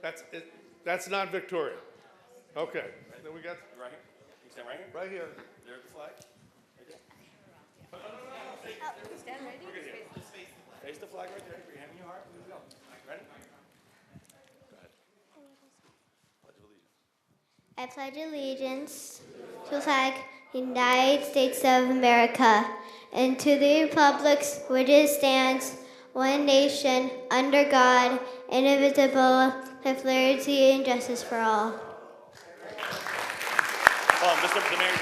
That's it. That's not Victoria. Okay. Then we got Right here. You stand right here. right here. There's the flag. Right there. Stand ready. Face the flag right there. Put your hand in your heart. Here we go. Ready? Go ahead. Pledge of allegiance. I pledge allegiance to the flag of the United States of America and to the republics which it stands, one nation, under God, indivisible, with liberty and justice for all. Oh, Mr. the Mayor.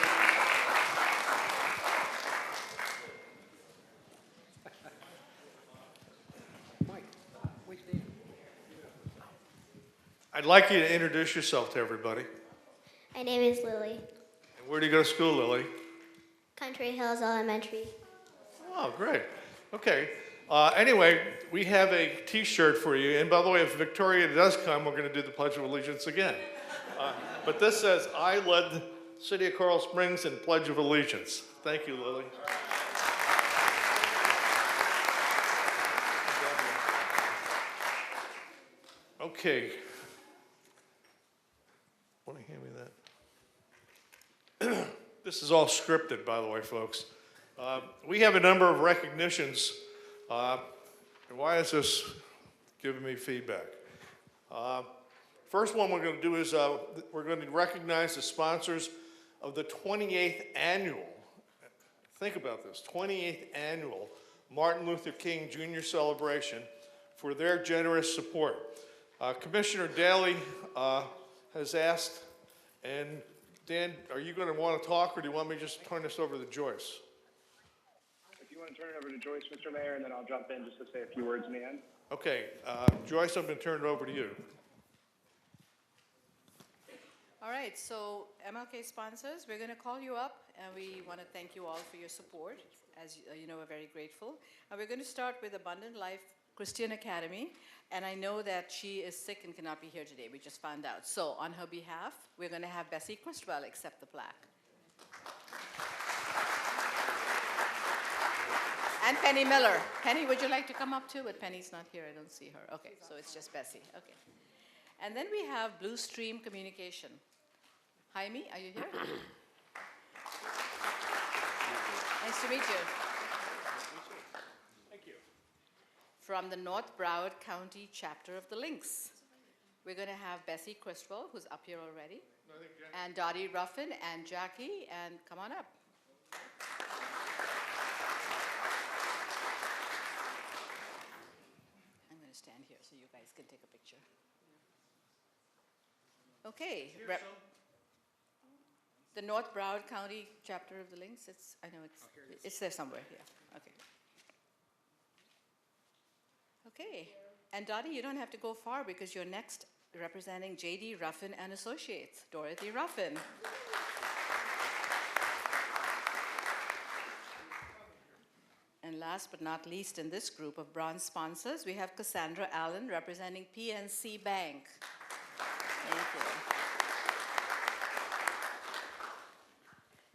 I'd like you to introduce yourself to everybody. My name is Lily. And where do you go to school, Lily? Country Hills Elementary. Oh, great. Okay. Anyway, we have a T-shirt for you. And by the way, if Victoria does come, we're going to do the Pledge of Allegiance again. But this says, I led the City of Coral Springs in Pledge of Allegiance. Thank you, Lily. Okay. Want to hand me that? This is all scripted, by the way, folks. We have a number of recognitions. Why is this giving me feedback? First one we're going to do is we're going to recognize the sponsors of the 28th annual, think about this, 28th annual Martin Luther King Jr. celebration for their generous support. Commissioner Daly has asked, and Dan, are you going to want to talk, or do you want me to just turn this over to Joyce? If you want to turn it over to Joyce, Mr. Mayor, and then I'll jump in just to say a few words in the end. Okay, Joyce, I'm going to turn it over to you. All right, so MLK sponsors, we're going to call you up, and we want to thank you all for your support. As you know, we're very grateful. And we're going to start with Abundant Life Christian Academy, and I know that she is sick and cannot be here today. We just found out. So on her behalf, we're going to have Bessie Christwell accept the plaque. And Penny Miller. Penny, would you like to come up too? But Penny's not here. I don't see her. Okay, so it's just Bessie. Okay. And then we have Blue Stream Communication. Jaime, are you here? Nice to meet you. Thank you. From the North Broward County chapter of the Lynx. We're going to have Bessie Christwell, who's up here already, and Dottie Ruffin and Jackie, and come on up. I'm going to stand here so you guys can take a picture. Okay. The North Broward County chapter of the Lynx. It's there somewhere. Yeah. Okay. Okay. And Dottie, you don't have to go far because you're next representing J.D. Ruffin and Associates, Dorothy Ruffin. And last but not least in this group of bronze sponsors, we have Cassandra Allen representing PNC Bank. Thank you.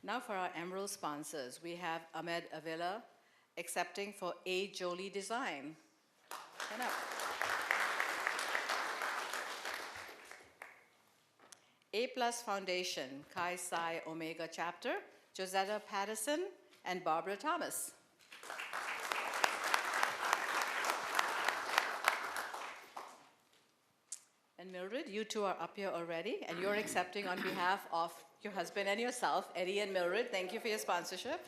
Now for our emerald sponsors, we have Ahmed Avila accepting for A. Jolie Design. Stand up. A Plus Foundation, Chi Psi Omega Chapter, Josetta Patterson and Barbara Thomas. And Mildred, you two are up here already, and you're accepting on behalf of your husband and yourself, Eddie and Mildred. Thank you for your sponsorship.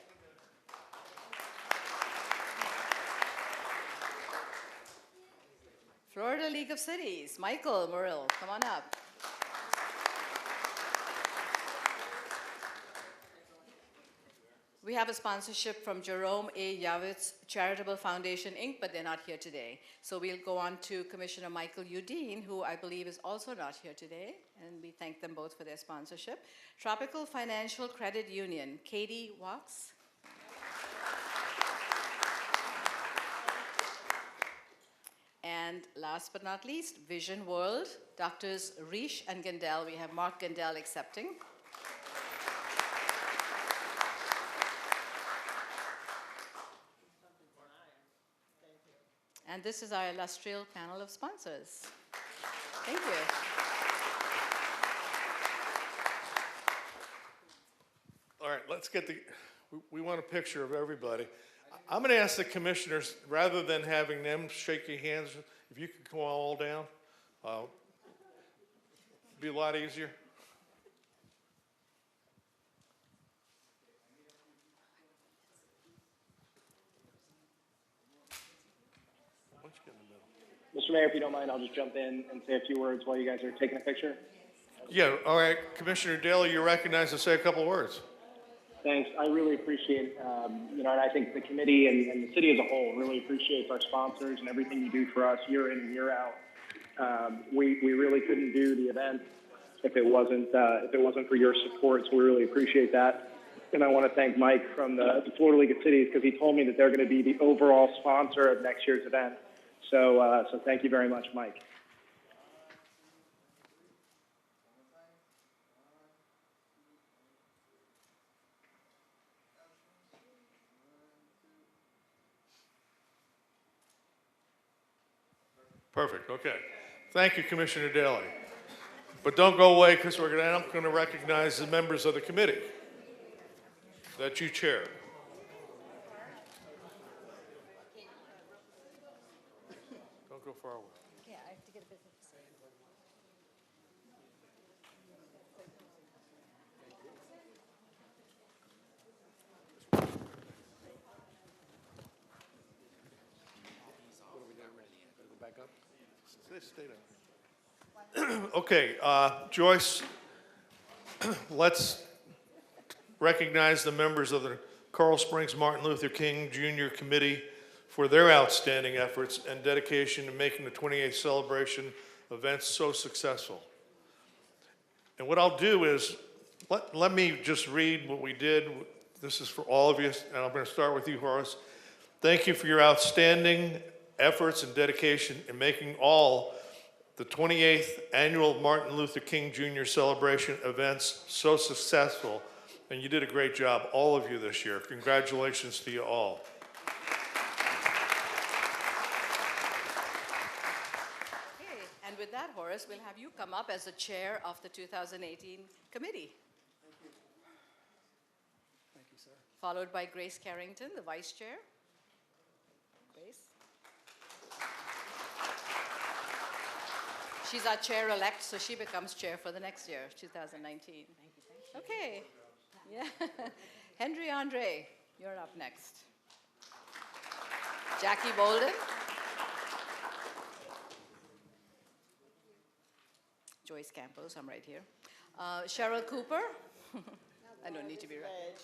Florida League of Cities, Michael Murrill, come on up. We have a sponsorship from Jerome A. Yavitz Charitable Foundation, Inc., but they're not here today. So we'll go on to Commissioner Michael Udine, who I believe is also not here today, and we thank them both for their sponsorship. Tropical Financial Credit Union, Katie Watts. And last but not least, Vision World, Doctors Rish and Gendel. We have Mark Gendel accepting. And this is our illustrious panel of sponsors. Thank you. All right, let's get we want a picture of everybody. I'm going to ask the commissioners, rather than having them shake your hands, if you could come all down, be a lot easier. Why don't you get in the middle? Mr. Mayor, if you don't mind, I'll just jump in and say a few words while you guys are taking a picture. Yeah, all right, Commissioner Daly, you're recognized to say a couple words. Thanks. I really appreciate, and I think the committee and the city as a whole really appreciates our sponsors and everything you do for us year in and year out. We really couldn't do the event if it wasn't for your support, so we really appreciate that. And I want to thank Mike from the Florida League of Cities, because he told me that they're going to be the overall sponsor of next year's event. So thank you very much, Mike. Perfect, okay. Thank you, Commissioner Daly. But don't go away, because we're going to recognize the members of the committee that you chair. Don't go far away. Yeah, I have to get a business. Stay down. Okay, Joyce, let's recognize the members of the Coral Springs Martin Luther King Jr. Committee for their outstanding efforts and dedication in making the 28th celebration event so successful. And what I'll do is, let me just read what we did. This is for all of you, and I'm going to start with you, Horace. Thank you for your outstanding efforts and dedication in making all the 28th annual Martin Luther King Jr. celebration events so successful, and you did a great job, all of you this year. Congratulations to you all. Okay, and with that, Horace, we'll have you come up as the chair of the 2018 committee. Thank you. Thank you, sir. Followed by Grace Carrington, the vice chair. Grace. She's our chair-elect, so she becomes chair for the next year, 2019. Thank you. Okay. Yeah. Henry Andre, you're up next. Jackie Bolden. Joyce Campos, I'm right here. Cheryl Cooper. I don't need to be read.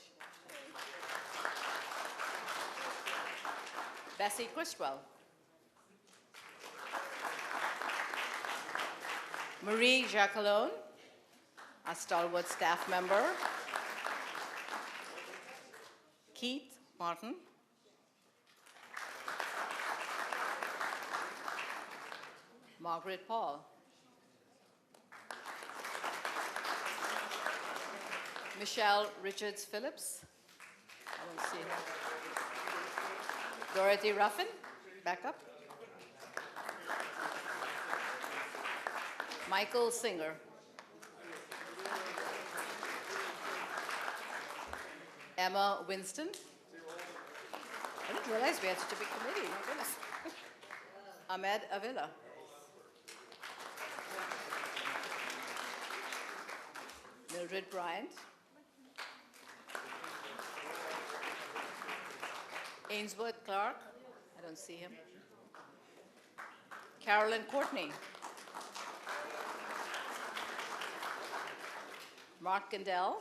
Bessie Christwell. Marie Jacquelone, a stalwart staff member. Keith Martin. Margaret Paul. Michelle Richards Phillips. I don't see her. Dorothy Ruffin, back up. Michael Singer. Emma Winston. I didn't realize we had such a big committee, my goodness. Ahmed Avila. Mildred Bryant. Ainsworth Clark. I don't see him. Carolyn Courtney. Mark Gandell.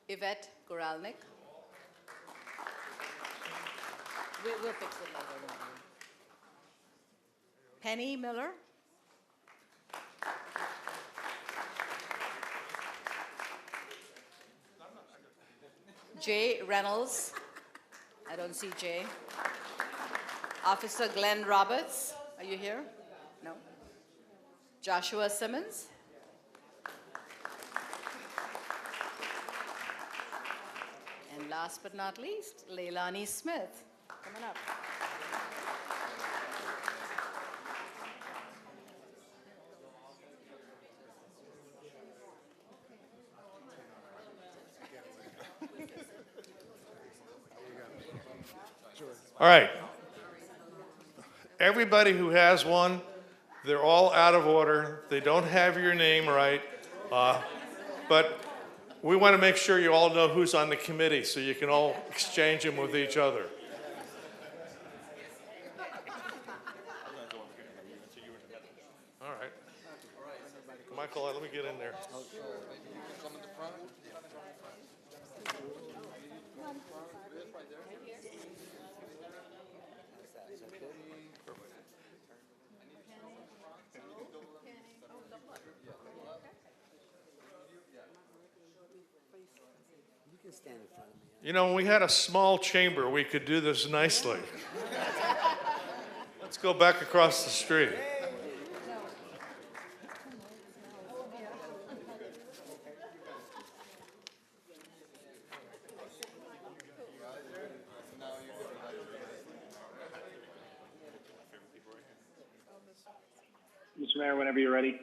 Yvette Goralnik. We'll fix it later. Won't we? Penny Miller. Jay Reynolds. I don't see Jay. Officer Glenn Roberts. Are you here? No. Joshua Simmons. And last but not least, Leilani Smith. Come on up. All right. Everybody who has one, they're all out of order. They don't have your name right. But we want to make sure you all know who's on the committee so you can all exchange them with each other. All right. Michael, let me get in there. You know, when we had a small chamber, we could do this nicely. Let's go back across the street. Mr. Mayor, whenever you're ready.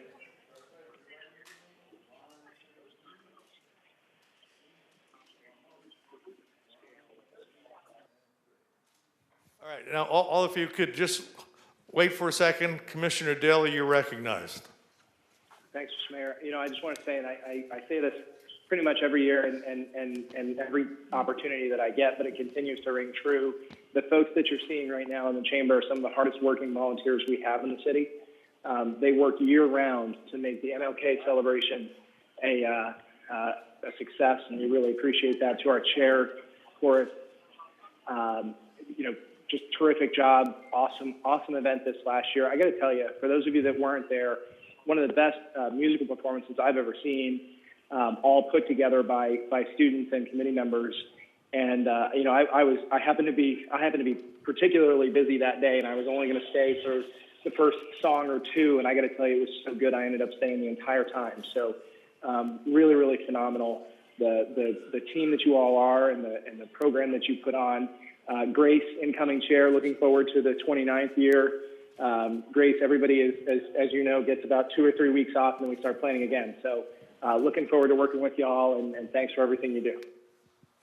All right, now all of you could just wait for a second. Commissioner Daly, you're recognized. Thanks, Mr. Mayor. You know, I just want to say, and I say this pretty much every year and every opportunity that I get, but it continues to ring true. The folks that you're seeing right now in the chamber are some of the hardest working volunteers we have in the city. They work year round to make the MLK celebration a success, and we really appreciate that. To our chair, Horace, you know, just terrific job. Awesome event this last year. I got to tell you, for those of you that weren't there, one of the best musical performances I've ever seen, all put together by students and committee members. And you know, I happened to be particularly busy that day, and I was only going to stay for the first song or two. And I got to tell you, it was so good, I ended up staying the entire time. So really phenomenal. The team that you all are and the program that you put on. Grace, incoming chair, looking forward to the 29th year. Grace, everybody is, as you know, gets about 2 or 3 weeks off, and then we start planning again. So looking forward to working with y'all, and thanks for everything you do.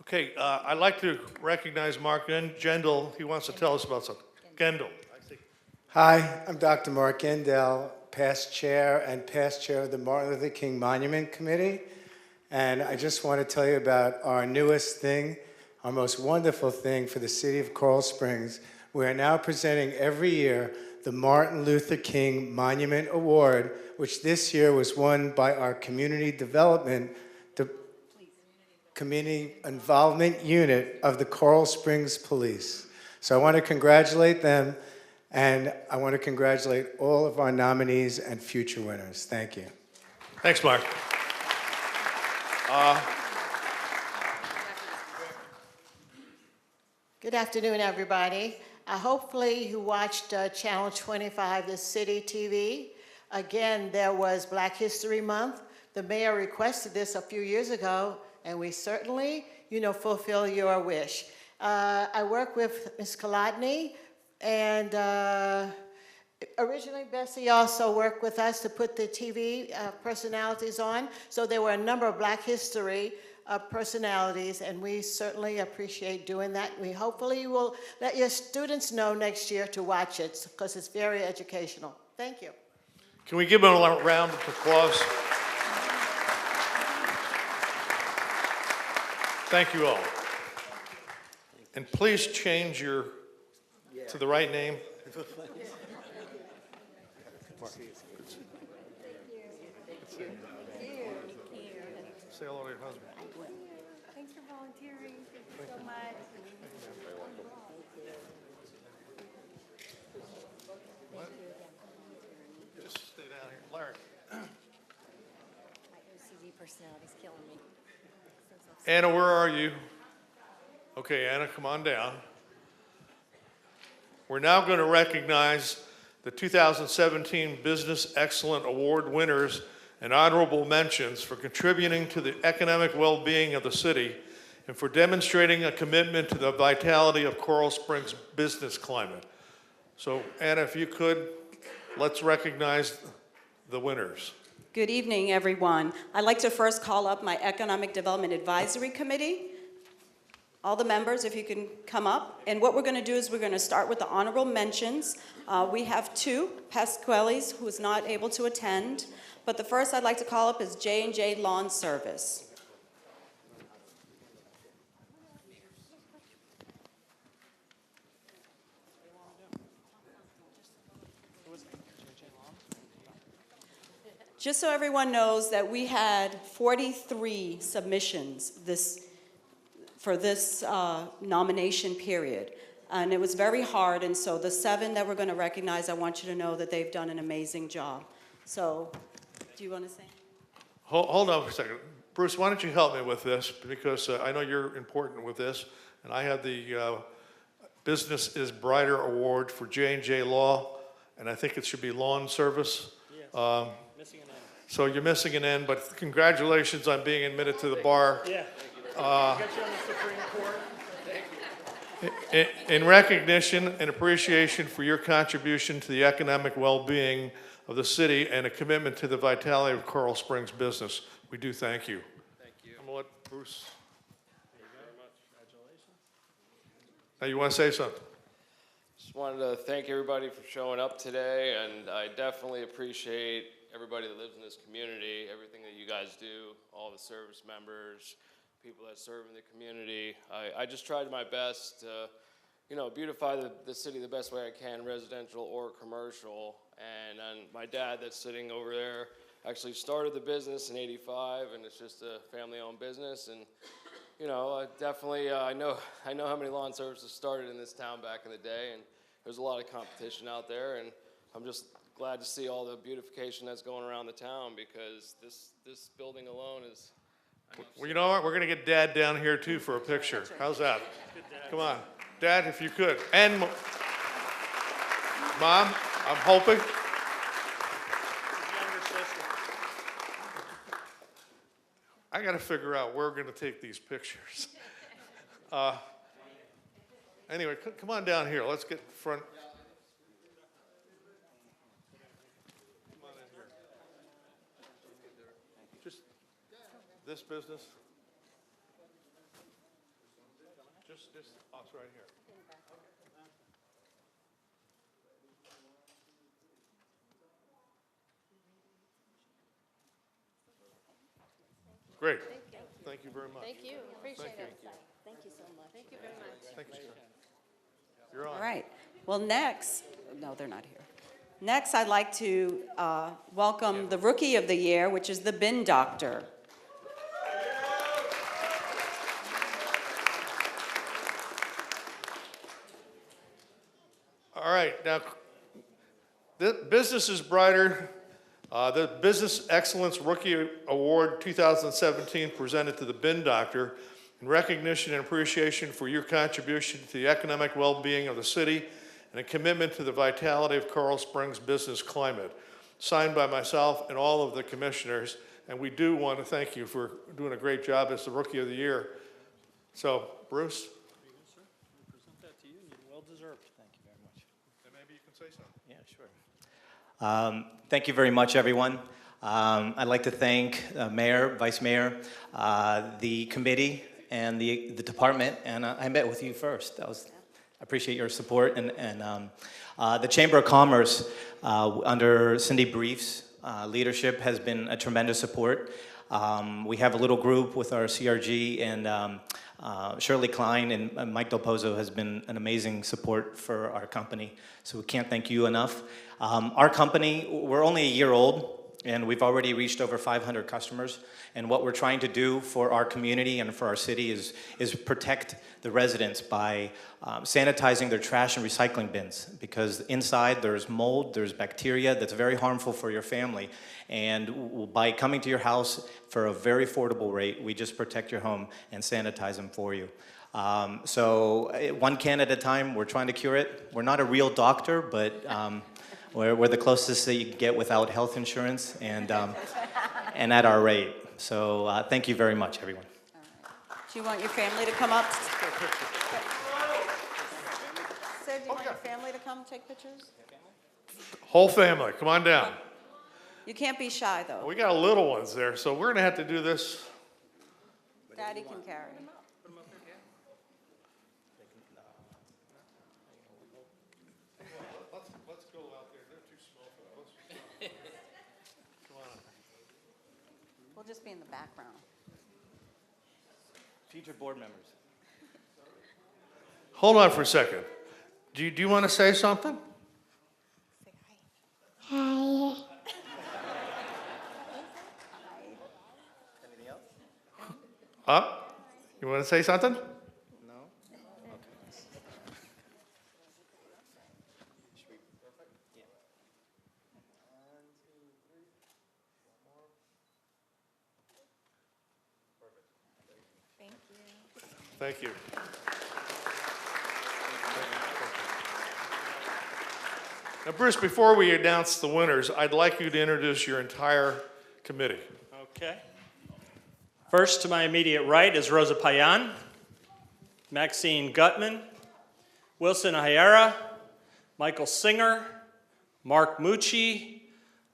Okay, I'd like to recognize Mark Gendel. He wants to tell us about something. Gendel. Hi, I'm Dr. Mark Gendel, past chair of the Martin Luther King Monument Committee. And I just want to tell you about our newest thing, our most wonderful thing for the city of Coral Springs. We are now presenting every year the Martin Luther King Monument Award, which this year was won by our community development, the community involvement unit of the Coral Springs Police. So I want to congratulate them, and I want to congratulate all of our nominees and future winners. Thank you. Thanks, Mark. Good afternoon, everybody. Hopefully you watched Channel 25, the City TV. Again, there was Black History Month. The mayor requested this a few years ago, and we certainly, fulfill your wish. I work with Ms. Kolodny, and originally Bessie also worked with us to put the TV personalities on. So there were a number of Black History personalities, and we certainly appreciate doing that. We hopefully will let your students know next year to watch it, because it's very educational. Thank you. Can we give them a round of applause? Thank you all. And please change your to the right name. Say hello to your husband. Thanks for volunteering. Thank you so much. Just stay down here. Larry. My OCD personality's killing me. Anna, where are you? Okay, Anna, come on down. We're now going to recognize the 2017 Business Excellent Award winners and honorable mentions for contributing to the economic well-being of the city and for demonstrating a commitment to the vitality of Coral Springs' business climate. So, Anna, if you could, let's recognize the winners. Good evening, everyone. I'd like to first call up my Economic Development Advisory Committee. All the members, if you can come up. And what we're going to do is we're going to start with the honorable mentions. We have two, Pasquales, who is not able to attend. But the first I'd like to call up is J&J Lawn Service. Just so everyone knows that we had 43 submissions for this nomination period. And it was very hard, and so the 7 that we're going to recognize, I want you to know that they've done an amazing job. So, do you want to say? Hold on for a second. Bruce, why don't you help me with this? Because I know you're important with this. And I have the Business is Brighter Award for J&J Law, and I think it should be Lawn Service. Yes, missing an N. So you're missing an N, but congratulations on being admitted to the bar. Yeah. Got you on the Supreme Court. In recognition and appreciation for your contribution to the economic well-being of the city and a commitment to the vitality of Coral Springs business, we do thank you. Thank you. I'm gonna let Bruce. Thank you very much. Congratulations. Now you want to say something? Just wanted to thank everybody for showing up today, and I definitely appreciate everybody that lives in this community, everything that you guys do, all the service members, people that serve in the community. I just tried my best to, beautify the city the best way I can, residential or commercial. And my dad that's sitting over there actually started the business in '85, and it's just a family-owned business. And definitely, I know how many lawn services started in this town back in the day, and there's a lot of competition out there. And I'm just glad to see all the beautification that's going around the town, because this building alone is. Well, you know what? We're going to get Dad down here too for a picture. How's that? Come on, Dad, if you could, and Mom, I'm hoping. I got to figure out where we're going to take these pictures. Anyway, come on down here. Let's get front. Come on in here. Just this business. Just us right here. Great. Thank you very much. Thank you. Appreciate Thank you. it. Thank you so much. Thank you very much. Thank you, sir. You're on. All right. Well, next, no, they're not here. Next, I'd like to welcome the Rookie of the Year, which is the Bin Doctor. All right, now, the Business is Brighter, the Business Excellence Rookie Award 2017 presented to the Bin Doctor in recognition and appreciation for your contribution to the economic well-being of the city and a commitment to the vitality of Coral Springs business climate. Signed by myself and all of the commissioners, and we do want to thank you for doing a great job as the Rookie of the Year. So, Bruce? There you go, sir. We present that to you, and you're well deserved. Thank you very much. And maybe you can say something. Yeah, sure. Thank you very much, everyone. I'd like to thank Mayor, Vice Mayor, the committee, and the department. And I met with you first. I appreciate your support. And the Chamber of Commerce, under Cindy Brief's leadership, has been a tremendous support. We have a little group with our CRG, and Shirley Klein and Mike Del Pozo has been an amazing support for our company. So we can't thank you enough. Our company, we're only a year old, and we've already reached over 500 customers. And what we're trying to do for our community and for our city is protect the residents by sanitizing their trash and recycling bins, because inside there's mold, there's bacteria that's very harmful for your family. And by coming to your house for a very affordable rate, we just protect your home and sanitize them for you. So one can at a time, we're trying to cure it. We're not a real doctor, but we're the closest that you can get without health insurance and at our rate. So thank you very much, everyone. Do you want your family to come up? Sid, do you want your family to come take pictures? Whole family, come on down. You can't be shy, though. We got little ones there, so we're going to have to do this. Daddy can carry. just be in the background. Future board members. Hold on for a second. Do you want to say something? Hi. Anything else? Up? You want to say something? No? Thank you. Now, Bruce, before we announce the winners, I'd like you to introduce your entire committee. Okay. First, to my immediate right is Rosa Payan, Maxine Gutman, Wilson Hayera, Michael Singer, Mark Mucci,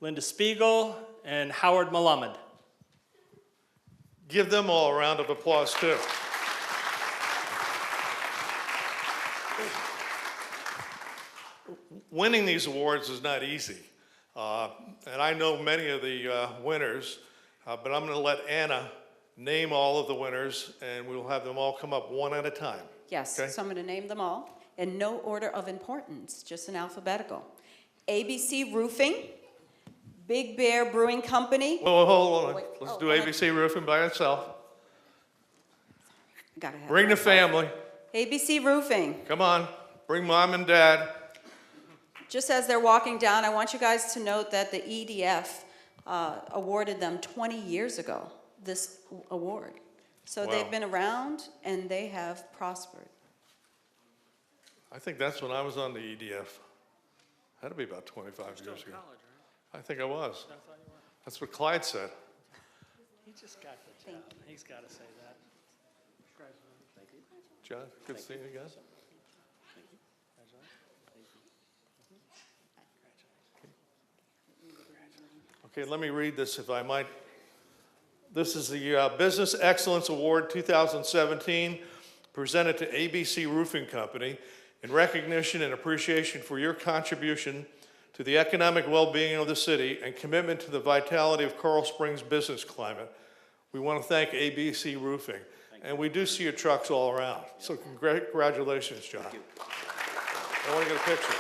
Linda Spiegel, and Howard Malamed. Give them all a round of applause, too. Winning these awards is not easy. And I know many of the winners, but I'm going to let Anna name all of the winners, and we'll have them all come up one at a time. Yes, Okay. so I'm going to name them all in no order of importance, just in alphabetical. ABC Roofing, Big Bear Brewing Company. Whoa, hold on. Wait, Let's oh, do go ahead. ABC Roofing by itself. Gotta have Bring the family. ABC Roofing. Come on. Bring mom and dad. Just as they're walking down, I want you guys to note that the EDF awarded them 20 years ago, this award. So Wow. they've been around and they have prospered. I think that's when I was on the EDF. Had to be about 25 years ago. I think I was. That's what Clyde said. He just got the job. He's got to say that. John, good seeing you guys. Okay, let me read this if I might. This is the Business Excellence Award 2017, presented to ABC Roofing Company in recognition and appreciation for your contribution to the economic well-being of the city and commitment to the vitality of Coral Springs business climate. We want to thank ABC Roofing. And we do see your trucks all around. So congratulations, John. I want to get a picture.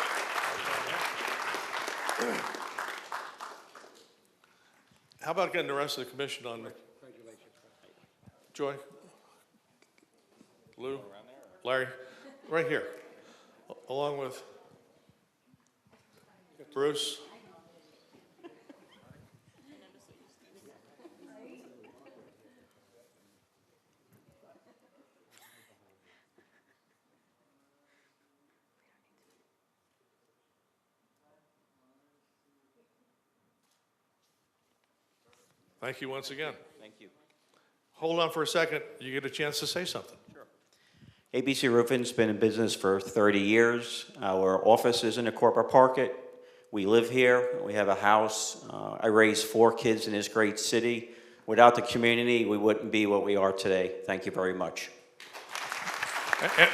How about getting the rest of the commission on the? Joy? Lou? Larry? Right here. Along with Bruce? Thank you once again. Thank you. Hold on for a second. You get a chance to say something. ABC Roofing's been in business for 30 years. Our office is in the corporate park. We live here. We have a house. I raised 4 kids in this great city. Without the community, we wouldn't be what we are today. Thank you very much.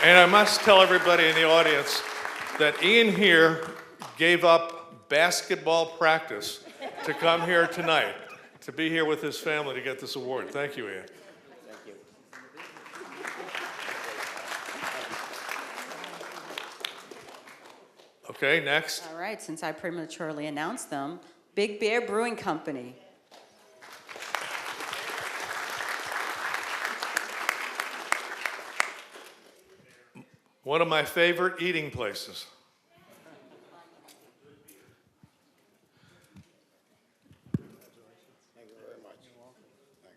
And I must tell everybody in the audience that Ian here gave up basketball practice to come here tonight, to be here with his family to get this award. Thank you, Ian. Thank you. Okay, next. All right, since I prematurely announced them, Big Bear Brewing Company. One of my favorite eating places.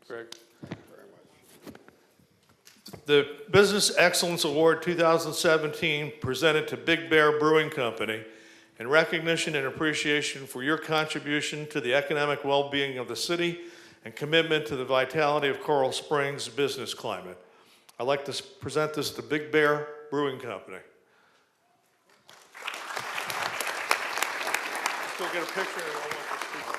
Greg. The Business Excellence Award 2017 presented to Big Bear Brewing Company in recognition and appreciation for your contribution to the economic well-being of the city and commitment to the vitality of Coral Springs business climate. I'd like to present this to Big Bear Brewing Company. Let's go get a picture and I want to speak.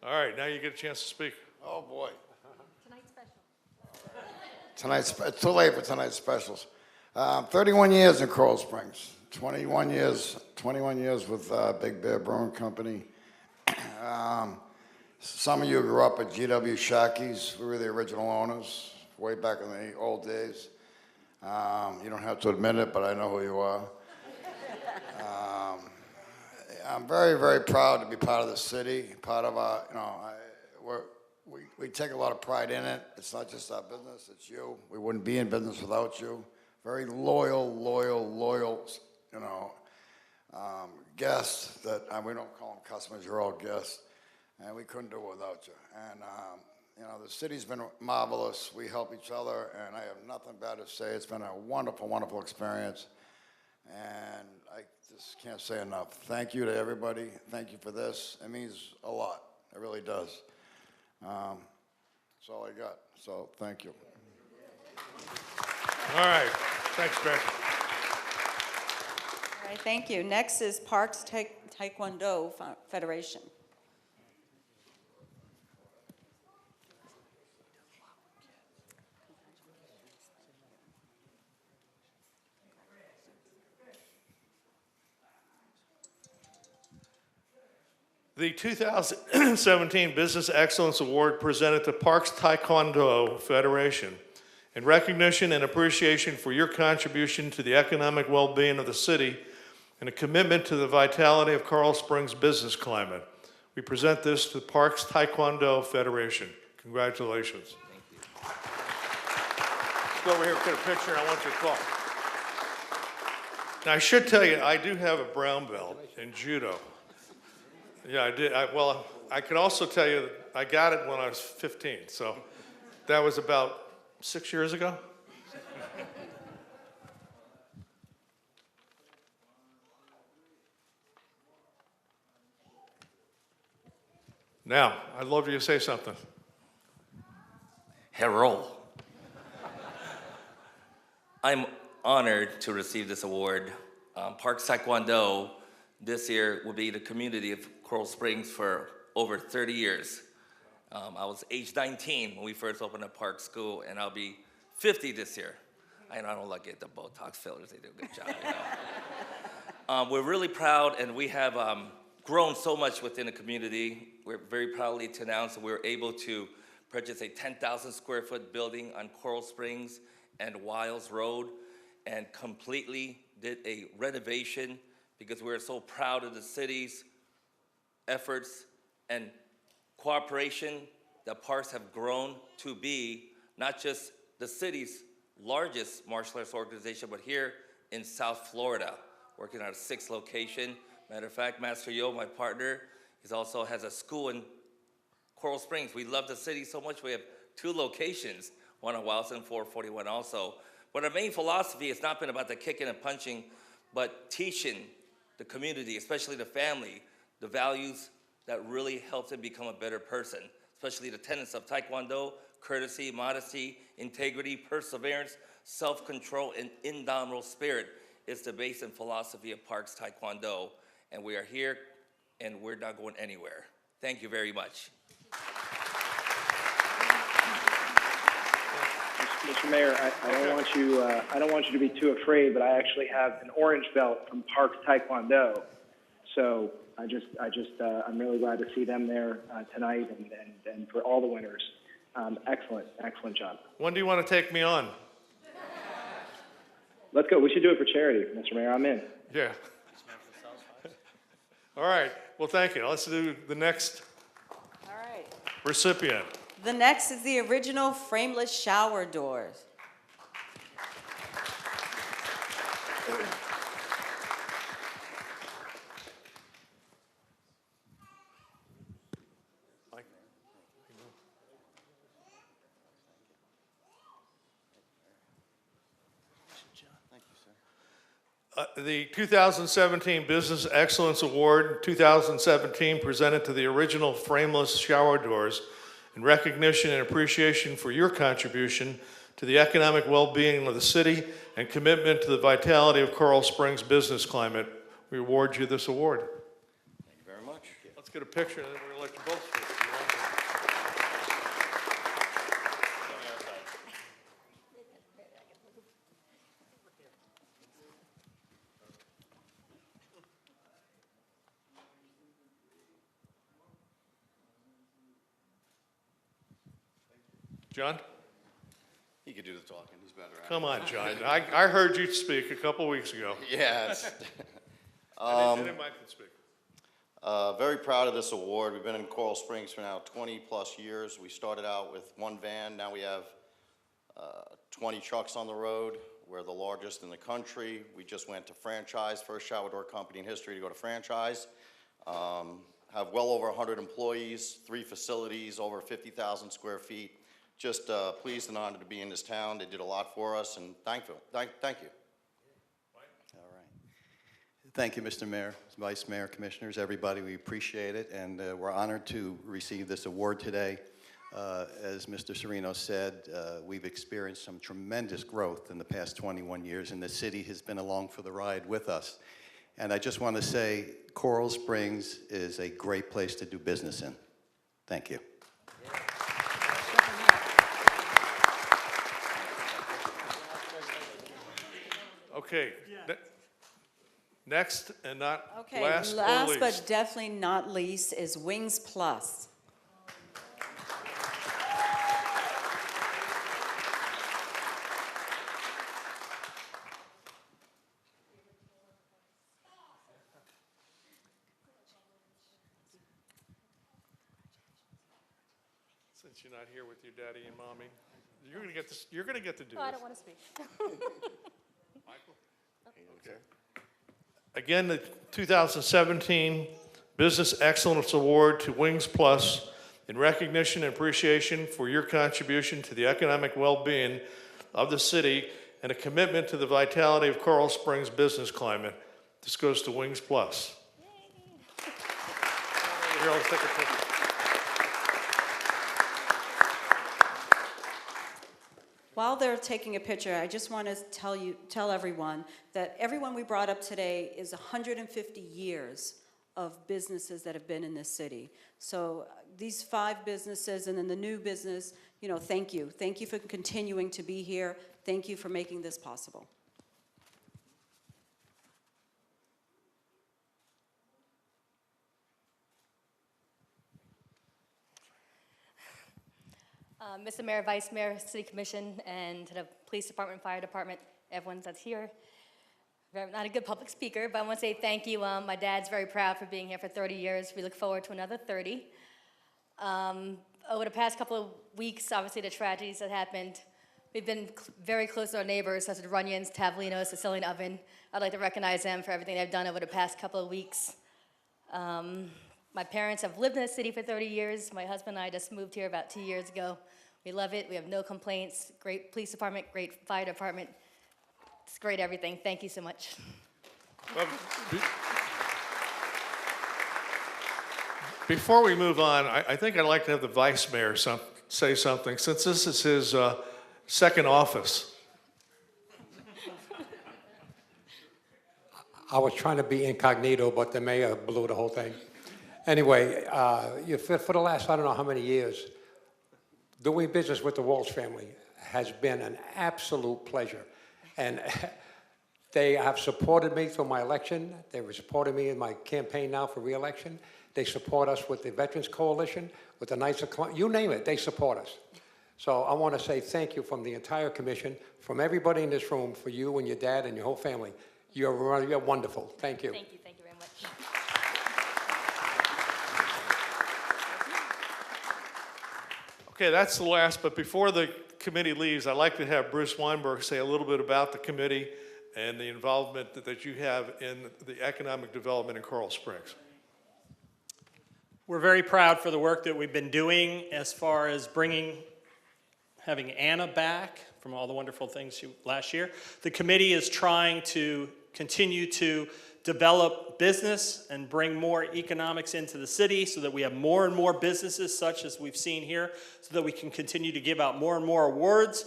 All right, now you get a chance to speak. Oh, boy. Tonight's special. It's too late for tonight's specials. 31 years in Coral Springs. 21 years with Big Bear Brewing Company. Some of you grew up at G.W. Shockey's. We were the original owners way back in the old days. You don't have to admit it, but I know who you are. I'm very, very proud to be part of the city, part of our, we take a lot of pride in it. It's not just our business, it's you. We wouldn't be in business without you. Very loyal, guests that, we don't call them customers, you're all guests. And we couldn't do it without you. And, the city's been marvelous. We help each other, and I have nothing bad to say. It's been a wonderful, wonderful experience. And I just can't say enough. Thank you to everybody. Thank you for this. It means a lot. It really does. That's all I got. So thank you. All right, thanks, Greg. All right, thank you. Next is Parks Taekwondo Federation. The 2017 Business Excellence Award presented to Parks Taekwondo Federation in recognition and appreciation for your contribution to the economic well-being of the city and a commitment to the vitality of Coral Springs' business climate. We present this to Parks Taekwondo Federation. Congratulations. Thank you. Let's go over here and get a picture, and I want you to talk. Now, I should tell you, I do have a brown belt in judo. Yeah, I did. I can also tell you that I got it when I was 15, so that was about 6 years ago. Now, I'd love you to say something. Hello. I'm honored to receive this award. Parks Taekwondo this year will be the community of Coral Springs for over 30 years. I was age 19 when we first opened up Park School, and I'll be 50 this year. I don't like it, the Botox fillers, they do a good job. We're really proud, and we have grown so much within the community. We're very proudly to announce that we were able to purchase a 10,000 square foot building on Coral Springs and Wiles Road, and completely did a renovation because we're so proud of the city's efforts and cooperation that Parks have grown to be not just the city's largest martial arts organization, but here in South Florida, working at a 6th location. Matter of fact, Master Yo, my partner, he also has a school in Coral Springs. We love the city so much, we have 2 locations, one on Wiles and 441 also. But our main philosophy has not been about the kicking and punching, but teaching the community, especially the family, the values that really help them become a better person, especially the tenets of Taekwondo, courtesy, modesty, integrity, perseverance, self-control, and indomitable spirit is the base and philosophy of Parks Taekwondo. And we are here, and we're not going anywhere. Thank you very much. Mr. Mayor, I don't want you to be too afraid, but I actually have an orange belt from Parks Taekwondo. So I'm really glad to see them there tonight, and for all the winners. Excellent job. When do you want to take me on? Let's go. We should do it for charity, Mr. Mayor. I'm in. Yeah. All right. Well, thank you. Let's do the next All right. recipient. The next is the original frameless shower doors. The 2017 Business Excellence Award 2017 presented to the original frameless shower doors in recognition and appreciation for your contribution to the economic well-being of the city and commitment to the vitality of Coral Springs business climate. We award you this award. Thank you very much. Let's get a picture, and then we're going to let you both speak. John? He could do the talking, he's better at it. Come on, John. I heard you speak a couple weeks ago. Yeah. Anyone can speak. Very proud of this award. We've been in Coral Springs for now 20-plus years. We started out with one van. Now we have 20 trucks on the road. We're the largest in the country. We just went to franchise, first shower door company in history to go to franchise. Have well over 100 employees, 3 facilities, over 50,000 square feet. Just pleased and honored to be in this town. They did a lot for us, and thank you. All right. Thank you, Mr. Mayor, Vice Mayor, Commissioners, everybody. We appreciate it, and we're honored to receive this award today. As Mr. Serino said, we've experienced some tremendous growth in the past 21 years, and the city has been along for the ride with us. And I just want to say, Coral Springs is a great place to do business in. Thank you. Okay. Next and not Okay, last or last least. but definitely not least is Wings Plus. Since you're not here with your daddy and mommy, you're gonna get this. You're gonna get to do Oh, I this. don't want to speak. Michael? Okay. Again, the 2017 Business Excellence Award to Wings Plus in recognition and appreciation for your contribution to the economic well-being of the city and a commitment to the vitality of Coral Springs business climate. This goes to Wings Plus. Here, let's take a picture. While they're taking a picture, I just want to tell everyone that everyone we brought up today is 150 years of businesses that have been in this city. So these 5 businesses and then the new business, you know, thank you. Thank you for continuing to be here. Thank you for making this possible. Mr. Mayor, Vice Mayor, City Commission, and to the Police Department, Fire Department, everyone that's here. I'm not a good public speaker, but I want to say thank you. My dad's very proud for being here for 30 years. We look forward to another 30. Over the past couple of weeks, obviously the tragedies that happened, we've been very close to our neighbors, such as Runyon's, Tavolino's, Sicilian Oven. I'd like to recognize them for everything they've done over the past couple of weeks. My parents have lived in the city for 30 years. My husband and I just moved here about 2 years ago. We love it. We have no complaints. Great police department, great fire department. It's great everything. Thank you so much. Well, before we move on, I think I'd like to have the Vice Mayor say something, since this is his second office. I was trying to be incognito, but the mayor blew the whole thing. Anyway, for the last, I don't know how many years, doing business with the Walsh family has been an absolute pleasure. And they have supported me through my election. They were supporting me in my campaign now for re-election. They support us with the Veterans Coalition, with the Knights of Columbus, you name it, they support us. So I want to say thank you from the entire commission, from everybody in this room, for you and your dad and your whole family. You're wonderful. Thank you. Thank you very much. Okay, that's the last, but before the committee leaves, I'd like to have Bruce Weinberg say a little bit about the committee and the involvement that you have in the economic development in Coral Springs. We're very proud for the work that we've been doing as far as having Anna back from all the wonderful things last year. The committee is trying to continue to develop business and bring more economics into the city so that we have more and more businesses such as we've seen here, so that we can continue to give out more and more awards.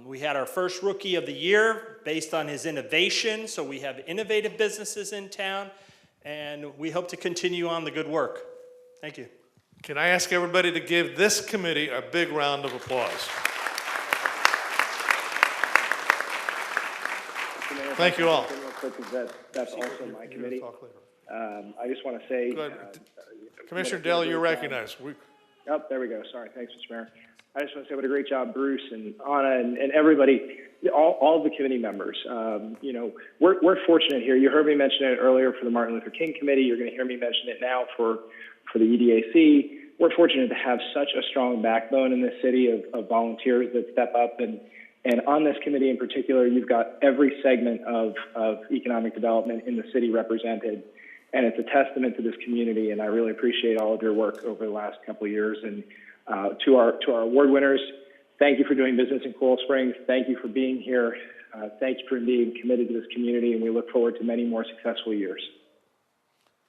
We had our first Rookie of the Year based on his innovation, so we have innovative businesses in town, and we hope to continue on the good work. Thank you. Can I ask everybody to give this committee a big round of applause? Thank you all. That's also my committee. I just want to say, Commissioner Dell, you're recognized. Oh, there we go. Sorry. Thanks, Mr. Mayor. I just want to say what a great job Bruce and Anna and everybody, all of the committee members. You know, we're fortunate here. You heard me mention it earlier for the Martin Luther King Committee. You're going to hear me mention it now for the EDAC. We're fortunate to have such a strong backbone in this city of volunteers that step up. And on this committee in particular, you've got every segment of economic development in the city represented. And it's a testament to this community, and I really appreciate all of your work over the last couple of years. And to our award winners, thank you for doing business in Coral Springs. Thank you for being here. Thank you for being committed to this community, and we look forward to many more successful years.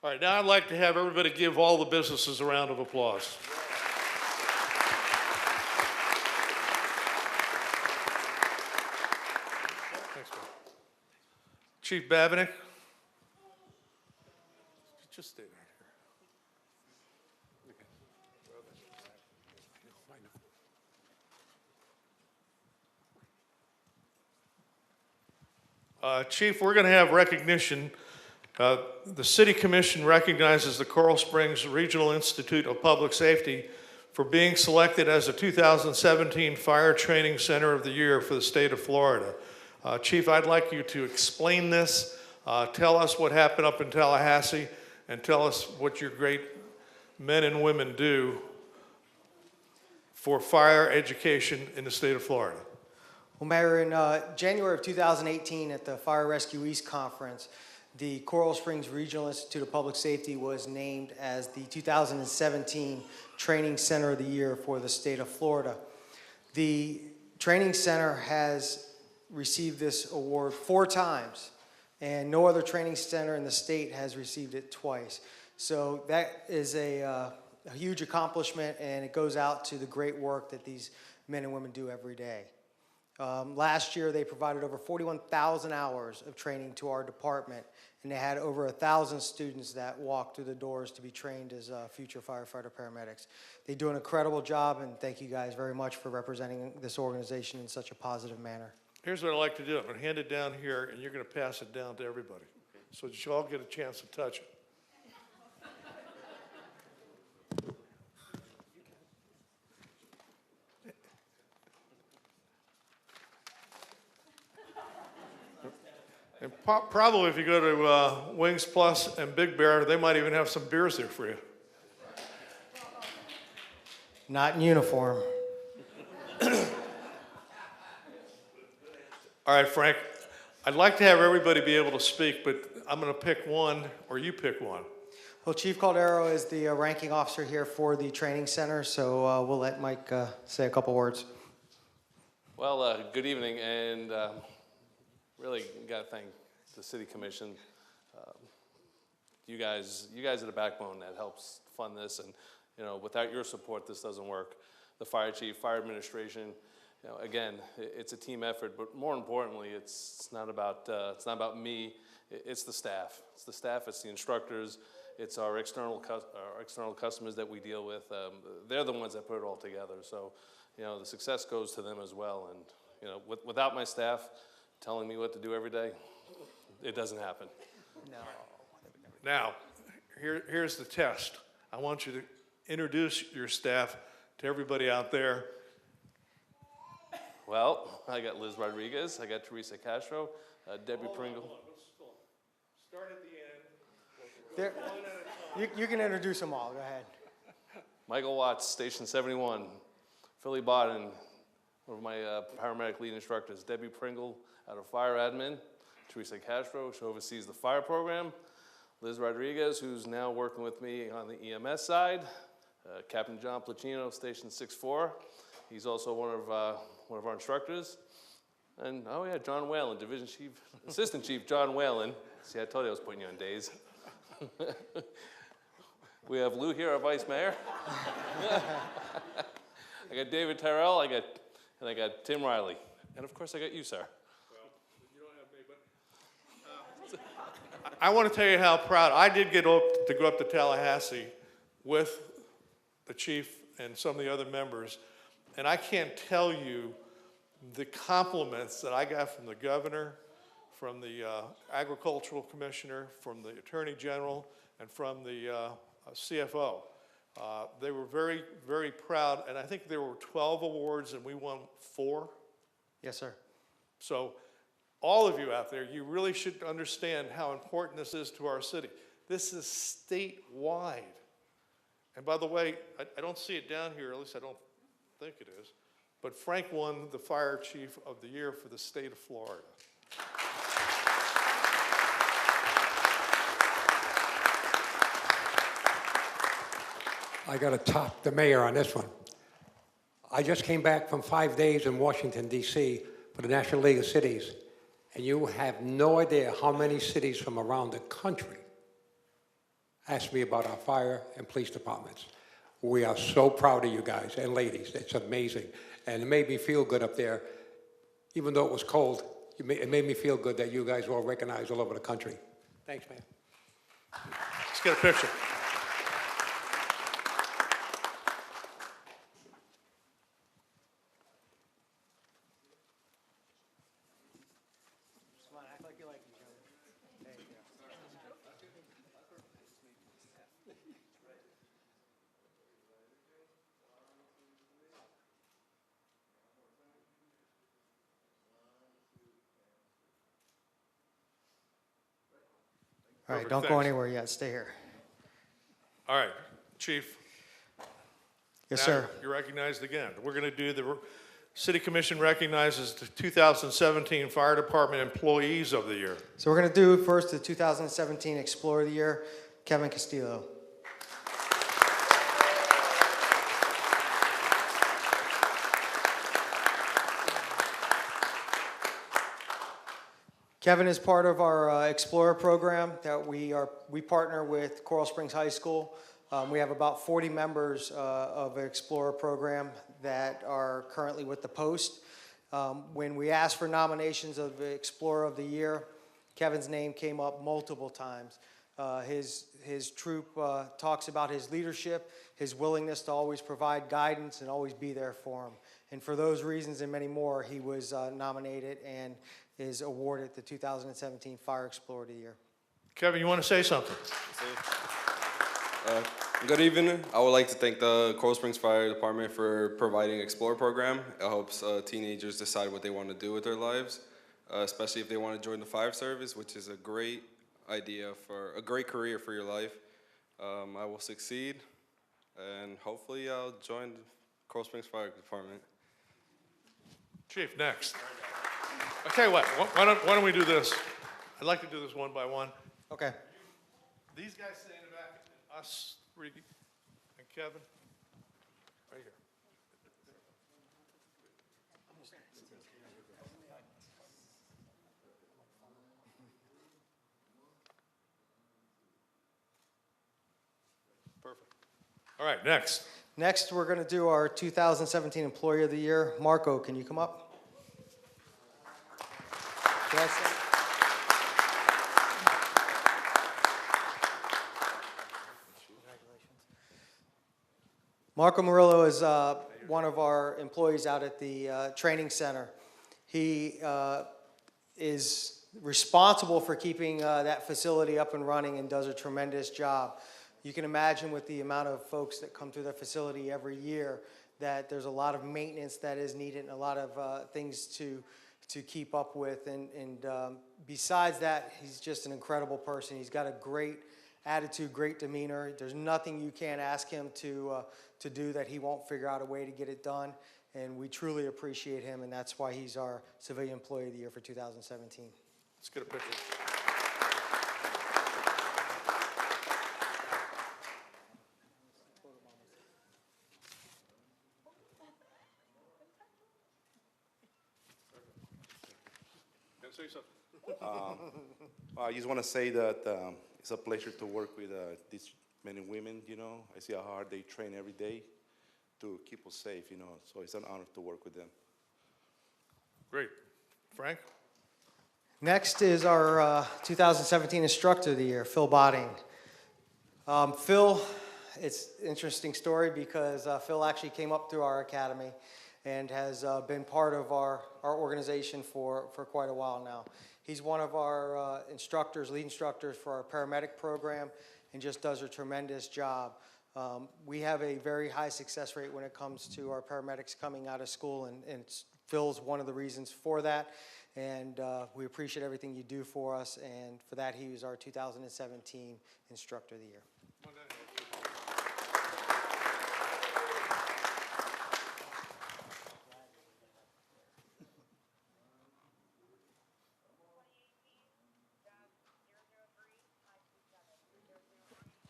All right, now I'd like to have everybody give all the businesses a round of applause. Thanks, man. Chief Babinick. Just stay right here. Chief, we're going to have recognition. The City Commission recognizes the Coral Springs Regional Institute of Public Safety for being selected as the 2017 Fire Training Center of the Year for the state of Florida. Chief, I'd like you to explain this, tell us what happened up in Tallahassee, and tell us what your great men and women do for fire education in the state of Florida. Well, Mayor, in January of 2018 at the Fire Rescue East Conference, the Coral Springs Regional Institute of Public Safety was named as the 2017 Training Center of the Year for the state of Florida. The Training Center has received this award 4 times, and no other training center in the state has received it twice. So that is a huge accomplishment, and it goes out to the great work that these men and women do every day. Last year, they provided over 41,000 hours of training to our department, and they had over 1,000 students that walked through the doors to be trained as future firefighter paramedics. They do an incredible job, and thank you guys very much for representing this organization in such a positive manner. Here's what I'd like to do. I'm going to hand it down here, and you're going to pass it down to everybody so that you all get a chance to touch it. And probably if you go to Wings Plus and Big Bear, they might even have some beers there for you. Not in uniform. All right, Frank, I'd like to have everybody be able to speak, but I'm going to pick one, or you pick one. Well, Chief Caldero is the ranking officer here for the training center, so we'll let Mike say a couple words. Well, good evening, and really got to thank the City Commission. You guys are the backbone that helps fund this, and you know, without your support, this doesn't work. The fire chief, fire administration. You know, again, it's a team effort, but more importantly, it's not about me. It's the staff. It's the staff. It's the instructors. It's our external customers that we deal with. They're the ones that put it all together. So, you know, the success goes to them as well. And you know, without my staff telling me what to do every day, it doesn't happen. No. Now, here's the test. I want you to introduce your staff to everybody out there. Well, I got Liz Rodriguez, I got Teresa Castro, Debbie Pringle. Start at the end. You can introduce them all. Go ahead. Michael Watts, Station 71. Philly Bodden, one of my paramedic lead instructors. Debbie Pringle out of Fire Admin. Teresa Castro, she oversees the fire program. Liz Rodriguez, who's now working with me on the EMS side. Captain John Placino, Station 64. He's also one of our instructors. And, oh yeah, John Whalen, Division Chief, Assistant Chief John Whalen. See, I told you I was putting you on days. We have Lou here, our Vice Mayor. I got David Terrell, I got And I got Tim Riley. And of course, I got you, sir. I want to tell you how proud, I did get to go up to Tallahassee with the chief and some of the other members, and I can't tell you the compliments that I got from the governor, from the agricultural commissioner, from the attorney general, and from the CFO. They were very, very proud, and I think there were 12 awards and we won 4. Yes, sir. So all of you out there, you really should understand how important this is to our city. This is statewide. And by the way, I don't see it down here, at least I don't think it is, but Frank won the Fire Chief of the Year for the state of Florida. I got to top the mayor on this one. I just came back from 5 days in Washington, D.C. for the National League of Cities, and you have no idea how many cities from around the country asked me about our fire and police departments. We are so proud of you guys and ladies. It's amazing. And it made me feel good up there. Even though it was cold, it made me feel good that you guys were all recognized all over the country. Thanks, man. Let's get a picture. All right, Perfect, don't go thanks. anywhere yet. Stay here. All right, Chief. Yes, Now sir. You're recognized again. We're going to do the City Commission recognizes the 2017 Fire Department Employees of the Year. So we're going to do first the 2017 Explorer of the Year, Kevin Castillo. Kevin is part of our Explorer program that we partner with Coral Springs High School. We have about 40 members of the Explorer program that are currently with the Post. When we asked for nominations of the Explorer of the Year, Kevin's name came up multiple times. His troop talks about his leadership, his willingness to always provide guidance and always be there for him. And for those reasons and many more, he was nominated and is awarded the 2017 Fire Explorer of the Year. Kevin, you want to say something? Good evening. I would like to thank the Coral Springs Fire Department for providing Explorer program. It helps teenagers decide what they want to do with their lives, especially if they want to join the fire service, which is a great idea for a great career for your life. I will succeed, and hopefully I'll join the Coral Springs Fire Department. Chief, next. I'll tell you what, why don't we do this? I'd like to do this one by one. Okay. These guys stay in the back, us three, and Kevin, right here. Perfect. All right, next. Next, we're going to do our 2017 Employee of the Year. Marco, can you come up? Can I say- Marco Murillo is one of our employees out at the training center. He is responsible for keeping that facility up and running and does a tremendous job. You can imagine with the amount of folks that come through the facility every year that there's a lot of maintenance that is needed and a lot of things to keep up with. And besides that, he's just an incredible person. He's got a great attitude, great demeanor. There's nothing you can't ask him to do that he won't figure out a way to get it done. And we truly appreciate him, and that's why he's our Civilian Employee of the Year for 2017. Let's get a picture. Say something. I just want to say that it's a pleasure to work with these men and women, you know. I see how hard they train every day to keep us safe, you know, so it's an honor to work with them. Great. Frank? Next is our 2017 Instructor of the Year, Phil Botting. Phil, it's an interesting story because Phil actually came up through our academy and has been part of our organization for quite a while now. He's one of our instructors, lead instructors for our paramedic program, and just does a tremendous job. We have a very high success rate when it comes to our paramedics coming out of school, and Phil's one of the reasons for that. And we appreciate everything you do for us, and for that he was our 2017 Instructor of the Year.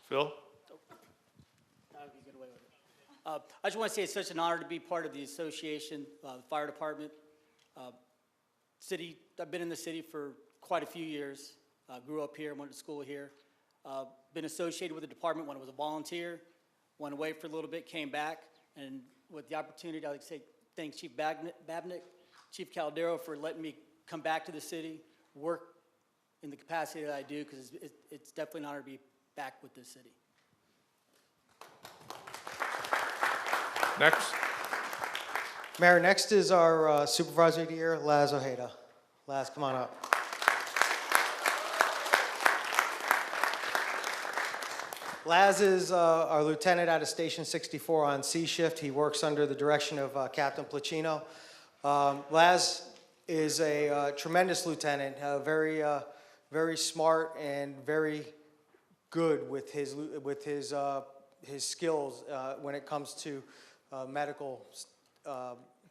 Phil? I just want to say it's such an honor to be part of the association, the fire department. City, I've been in the city for quite a few years. Grew up here, went to school here. Been associated with the department when I was a volunteer. Went away for a little bit, came back, and with the opportunity, I'd like to say thanks Chief Babnick, Chief Caldero for letting me come back to the city, work in the capacity that I do, because it's definitely an honor to be back with this city. Next. Mayor, next is our Supervisor of the Year, Laz Ojeda. Laz, come on up. Laz is our lieutenant out of Station 64 on C shift. He works under the direction of Captain Placino. Laz is a tremendous lieutenant, very smart and very good with his skills when it comes to medical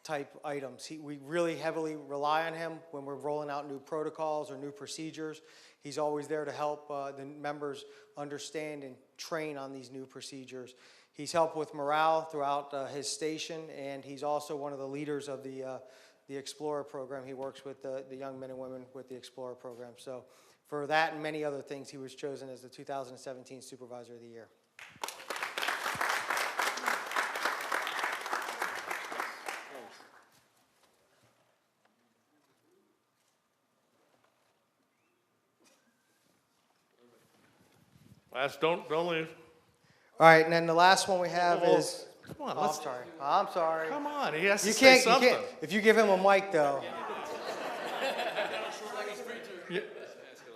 type items. We really heavily rely on him when we're rolling out new protocols or new procedures. He's always there to help the members understand and train on these new procedures. He's helped with morale throughout his station, and he's also one of the leaders of the Explorer program. He works with the young men and women with the Explorer program. So for that and many other things, he was chosen as the 2017 Supervisor of the Year. Last, don't leave. All right, and then the last one we have is. Come on, Oh, I'm sorry. I'm sorry. Come on, he has to You say can't. something. You can't. If you give him a mic, though.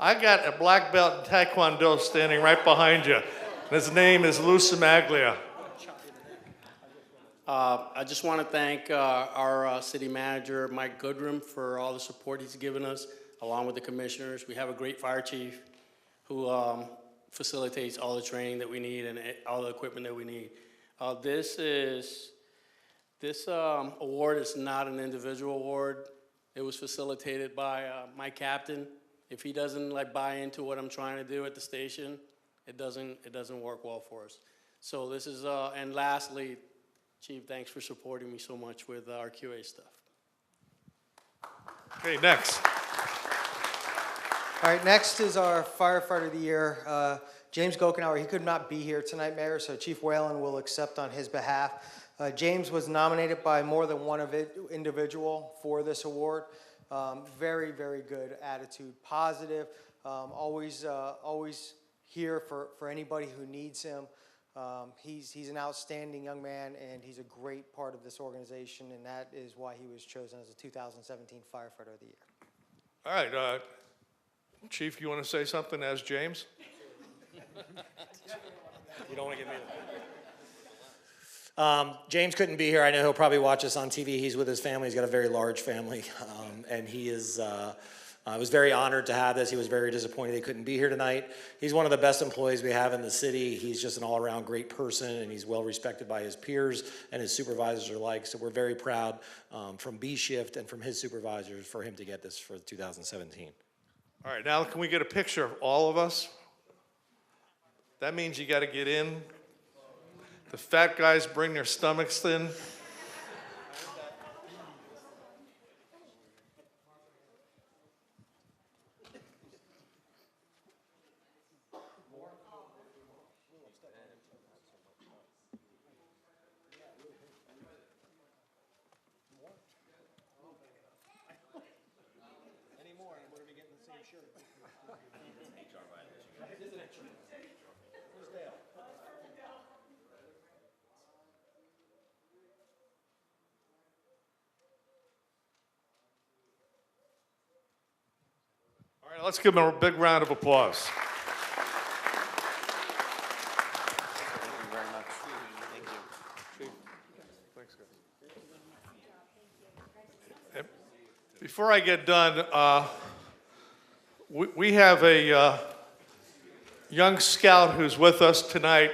I got a black belt in Taekwondo standing right behind you. His name is Lou Samaglia. I just want to thank our city manager, Mike Goodrum, for all the support he's given us, along with the commissioners. We have a great fire chief who facilitates all the training that we need and all the equipment that we need. This award is not an individual award. It was facilitated by my captain. If he doesn't buy into what I'm trying to do at the station, it doesn't work well for us. So this is and lastly, Chief, thanks for supporting me so much with our QA stuff. Okay, next. All right, next is our Firefighter of the Year, James Gokenauer. He could not be here tonight, Mayor, so Chief Whalen will accept on his behalf. James was nominated by more than one individual for this award. Very, very good attitude, positive, always here for anybody who needs him. He's an outstanding young man, and he's a great part of this organization, and that is why he was chosen as the 2017 Firefighter of the Year. All right, Chief, you want to say something as James? You don't want to give me that. James couldn't be here. I know he'll probably watch us on TV. He's with his family. He's got a very large family, and he is. I was very honored to have this. He was very disappointed he couldn't be here tonight. He's one of the best employees we have in the city. He's just an all-around great person, and he's well respected by his peers and his supervisors alike. So we're very proud from B Shift and from his supervisors for him to get this for 2017. All right, now can we get a picture of all of us? That means you got to get in. The fat guys bring their stomachs in. All right, let's give him a big round of applause. Thank you very much. Thank you. Thanks, guys. Before I get done, we have a young scout who's with us tonight.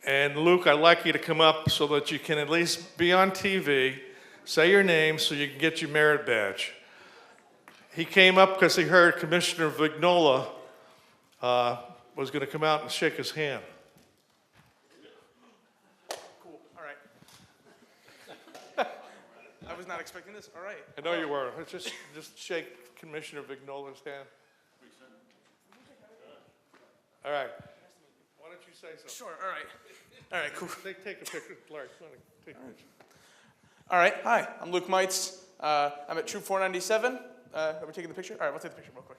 And Luke, I'd like you to come up so that you can at least be on TV, say your name so you can get your merit badge. He came up because he heard Commissioner Vignola was going to come out and shake his hand. Cool. All right. I was not expecting this. All right. I know you were. Just shake Commissioner Vignola's hand. All right. Why don't you say something? Sure. All right. All right. Cool. Take a picture. Larry, come on, take a picture. All right. Hi. I'm Luke Mites. I'm at Troop 497. Are we taking the picture? All right. We'll take the picture real quick.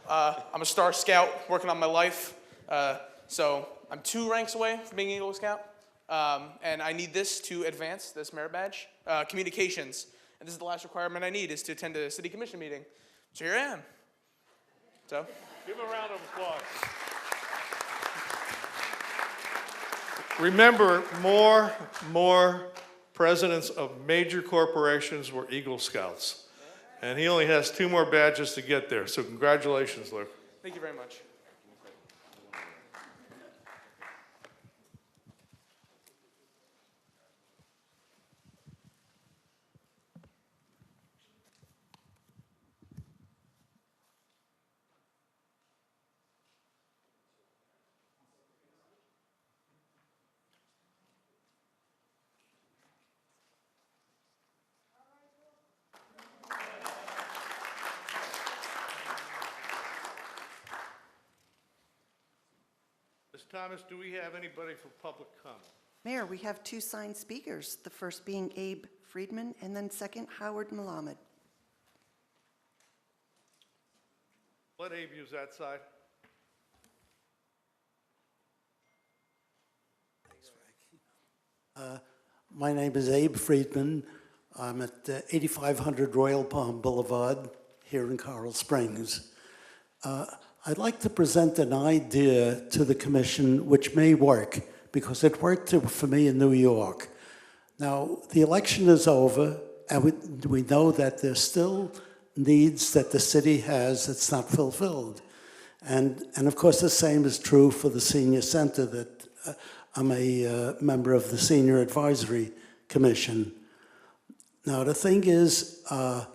I'm a Star Scout working on my life. So I'm 2 ranks away from being Eagle Scout. And I need this to advance this merit badge. Communications. And this is the last requirement I need is to attend a city commission meeting. So here I am. So. Give him a round of applause. Remember, more presidents of major corporations were Eagle Scouts. And he only has 2 more badges to get there. So congratulations, Luke. Thank you very much. Ms. Thomas, do we have anybody for public comment? Mayor, we have 2 signed speakers, the first being Abe Friedman, and then second, Howard Malamed. Let Abe use that side. My name is Abe Friedman. I'm at 8500 Royal Palm Boulevard here in Coral Springs. I'd like to present an idea to the commission which may work because it worked for me in New York. Now, the election is over and we know that there's still needs that the city has that's not fulfilled. And of course, the same is true for the senior center that I'm a member of the Senior Advisory Commission. Now, the thing is, I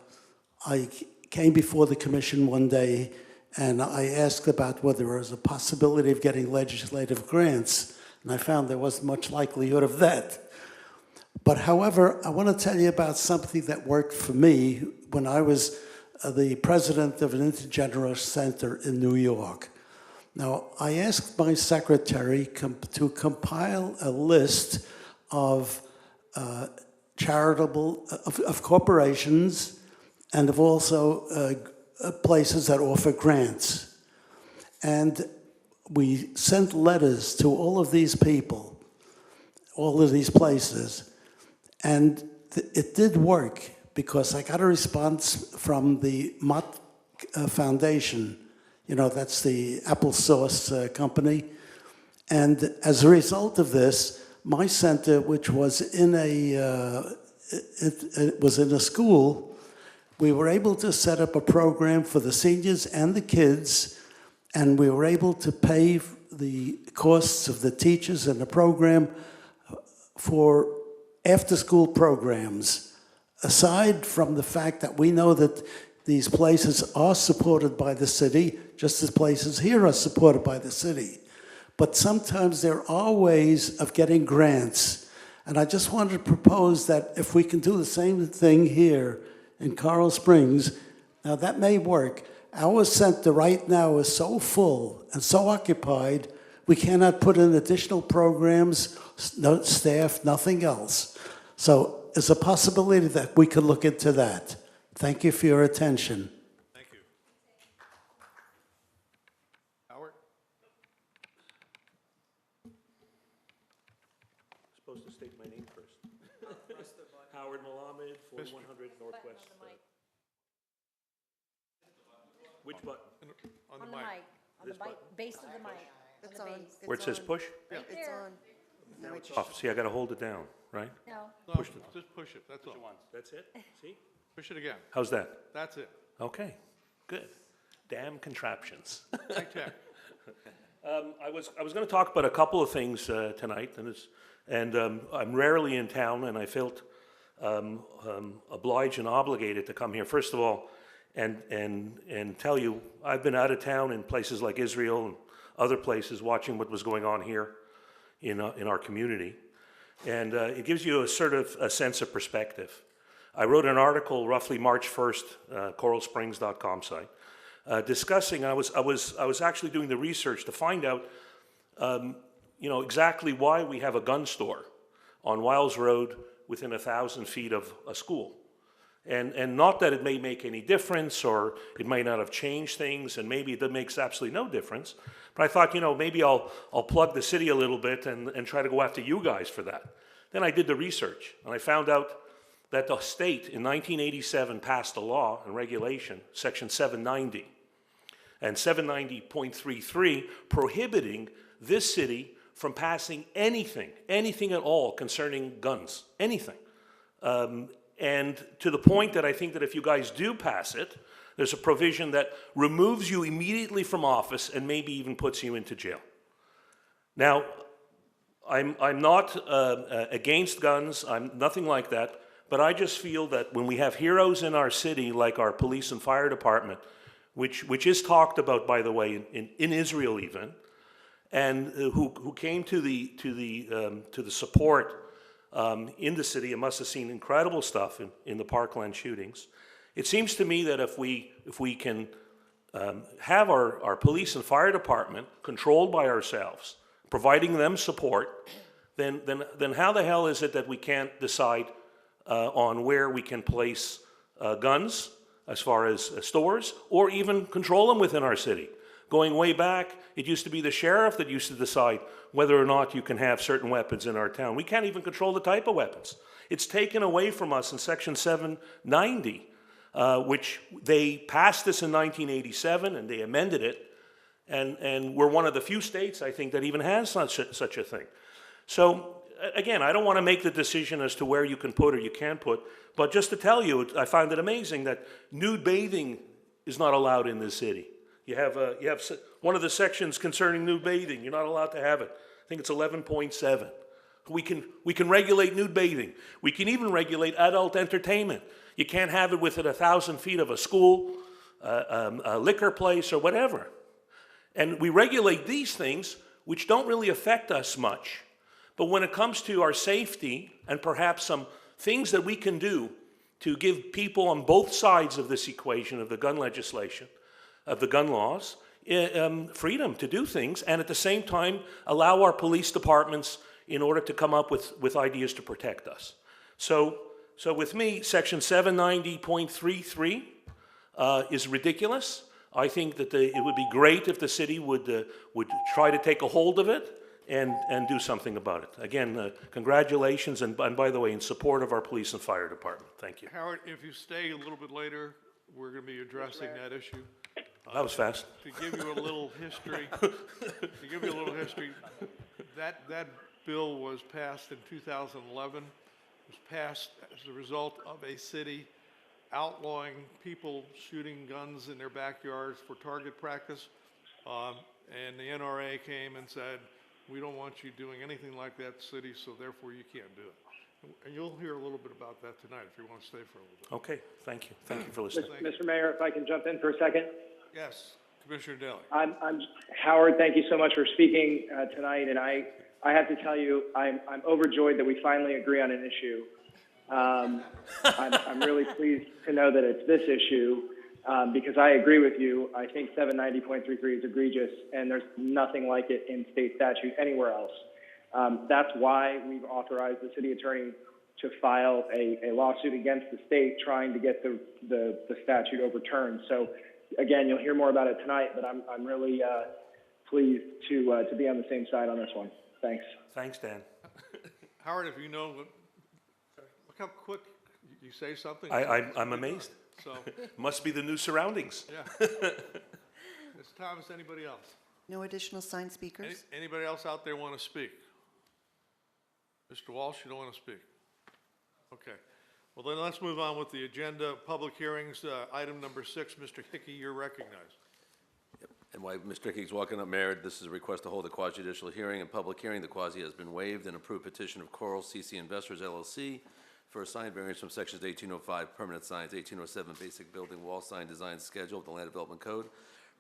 came before the commission one day and I asked about whether there was a possibility of getting legislative grants, and I found there wasn't much likelihood of that. But however, I want to tell you about something that worked for me when I was the president of an intergenerational center in New York. Now, I asked my secretary to compile a list of of corporations and of also places that offer grants. And we sent letters to all of these people, all of these places, and it did work because I got a response from the Mott Foundation. You know, that's the applesauce company. And as a result of this, my center, which was in it was in a school, we were able to set up a program for the seniors and the kids, and we were able to pay the costs of the teachers and the program for after-school programs. Aside from the fact that we know that these places are supported by the city, just as places here are supported by the city. But sometimes there are ways of getting grants. And I just wanted to propose that if we can do the same thing here in Coral Springs, now that may work. Our center right now is so full and so occupied, we cannot put in additional programs, no staff, nothing else. So there's a possibility that we could look into that. Thank you for your attention. Howard Malamed, 4100 Northwest. Which button? On the On the mic. mic, on the base of the mic, on It's the on. base. Where it says push? Right It's there. on. Now it's Oh, see, I gotta hold it down, right? No. No, Push it. just push it, that's all. That's it? See? Push it again. How's that? That's it. Okay, good. Damn contraptions. High tech. I was going to talk about a couple of things tonight, and I'm rarely in town, and I felt obliged and obligated to come here. First of all, and tell you, I've been out of town in places like Israel and other places, watching what was going on here in our community, and it gives you a sort of a sense of perspective. I wrote an article roughly March 1st, coralsprings.com site, discussing. I was actually doing the research to find out, exactly why we have a gun store on Wiles Road within 1,000 feet of a school, and not that it may make any difference or it might not have changed things, and maybe that makes absolutely no difference. But I thought, maybe I'll plug the city a little bit and try to go after you guys for that. Then I did the research, and I found out that the state in 1987 passed a law and regulation, Section 790, and 790.33, prohibiting this city from passing anything at all concerning guns, anything. And to the point that I think that if you guys do pass it, there's a provision that removes you immediately from office and maybe even puts you into jail. Now, I'm not against guns, I'm nothing like that, but I just feel that when we have heroes in our city, like our police and fire department, which is talked about, by the way, in Israel even, and who came to the support in the city and must have seen incredible stuff in the Parkland shootings. It seems to me that if we can have our police and fire department controlled by ourselves, providing them support, then how the hell is it that we can't decide on where we can place guns as far as stores, or even control them within our city? Going way back, it used to be the sheriff that used to decide whether or not you can have certain weapons in our town. We can't even control the type of weapons. It's taken away from us in Section 790, which they passed this in 1987 and they amended it, and we're one of the few states, I think, that even has such a thing. So again, I don't want to make the decision as to where you can put or you can't put, but just to tell you, I find it amazing that nude bathing is not allowed in this city. You have one of the sections concerning nude bathing. You're not allowed to have it. I think it's 11.7. We can regulate nude bathing. We can even regulate adult entertainment. You can't have it within 1,000 feet of a school, a liquor place, or whatever. And we regulate these things, which don't really affect us much. But when it comes to our safety and perhaps some things that we can do to give people on both sides of this equation of the gun legislation, of the gun laws, freedom to do things, and at the same time allow our police departments in order to come up with ideas to protect us. So with me, Section 790.33 is ridiculous. I think that it would be great if the city would try to take a hold of it and do something about it. Again, congratulations, and by the way, in support of our police and fire department. Thank you. Howard, if you stay a little bit later, we're going to be addressing that issue. That was fast. To give you a little history, that bill was passed in 2011. It was passed as a result of a city outlawing people shooting guns in their backyards for target practice. And the NRA came and said, we don't want you doing anything like that, city, so therefore you can't do it. And you'll hear a little bit about that tonight if you want to stay for a little bit. Okay, thank you. Thank you for listening. Mr. Mayor, if I can jump in for a second. Yes, Commissioner Daly. I'm Howard, thank you so much for speaking tonight, and I have to tell you, I'm overjoyed that we finally agree on an issue. I'm really pleased to know that it's this issue, because I agree with you. I think 790.33 is egregious, and there's nothing like it in state statute anywhere else. That's why we've authorized the city attorney to file a lawsuit against the state trying to get the statute overturned. So again, you'll hear more about it tonight, but I'm really pleased to be on the same side on this one. Thanks. Thanks, Dan. Howard, if you know, look how quick you say something? I'm amazed. So, Must be the new surroundings. yeah. Ms. Thomas, anybody else? No additional signed speakers? Anybody else out there want to speak? Mr. Walsh, you don't want to speak? Okay. Well, then let's move on with the agenda. Public hearings, item number 6. Mr. Hickey, you're recognized. And while Mr. Hickey's walking up, Mayor, this is a request to hold a quasi-judicial hearing and public hearing. The quasi has been waived and approved petition of Coral CC Investors LLC for a sign variance from sections 1805 permanent signs, 1807 basic building wall sign design schedule of the Land Development Code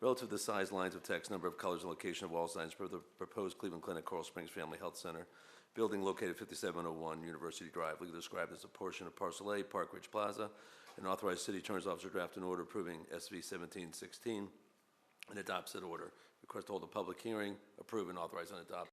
relative to the size, lines of text, number of colors, and location of wall signs for the proposed Cleveland Clinic Coral Springs Family Health Center building located 5701 University Drive, legally described as a portion of Parcel A, Park Ridge Plaza, and authorized city attorney's officer draft an order approving SV 1716 and adopt said order. Request to hold a public hearing, approve and authorize and adopt.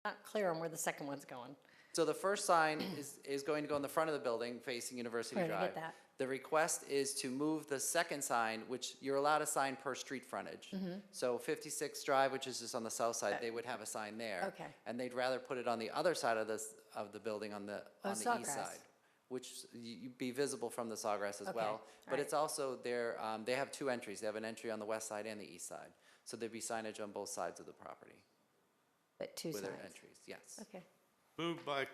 Not clear on where the second one's going. So the first sign is going to go in the front of the building facing University Right, I Drive. get that. The request is to move the second sign, which you're allowed a sign per street frontage. Mhm. So 56 Drive, which is just on the south side, they would have a sign there. Okay. And they'd rather put it on the other side of the building on the east Sawgrass. side, which you'd be visible from the Sawgrass as Okay, well. But alright. it's also there, they have two entries. They have an entry on the west side and the east side. So there'd be signage on both sides of the property. But two with their sides. entries, yes. Okay. Moved by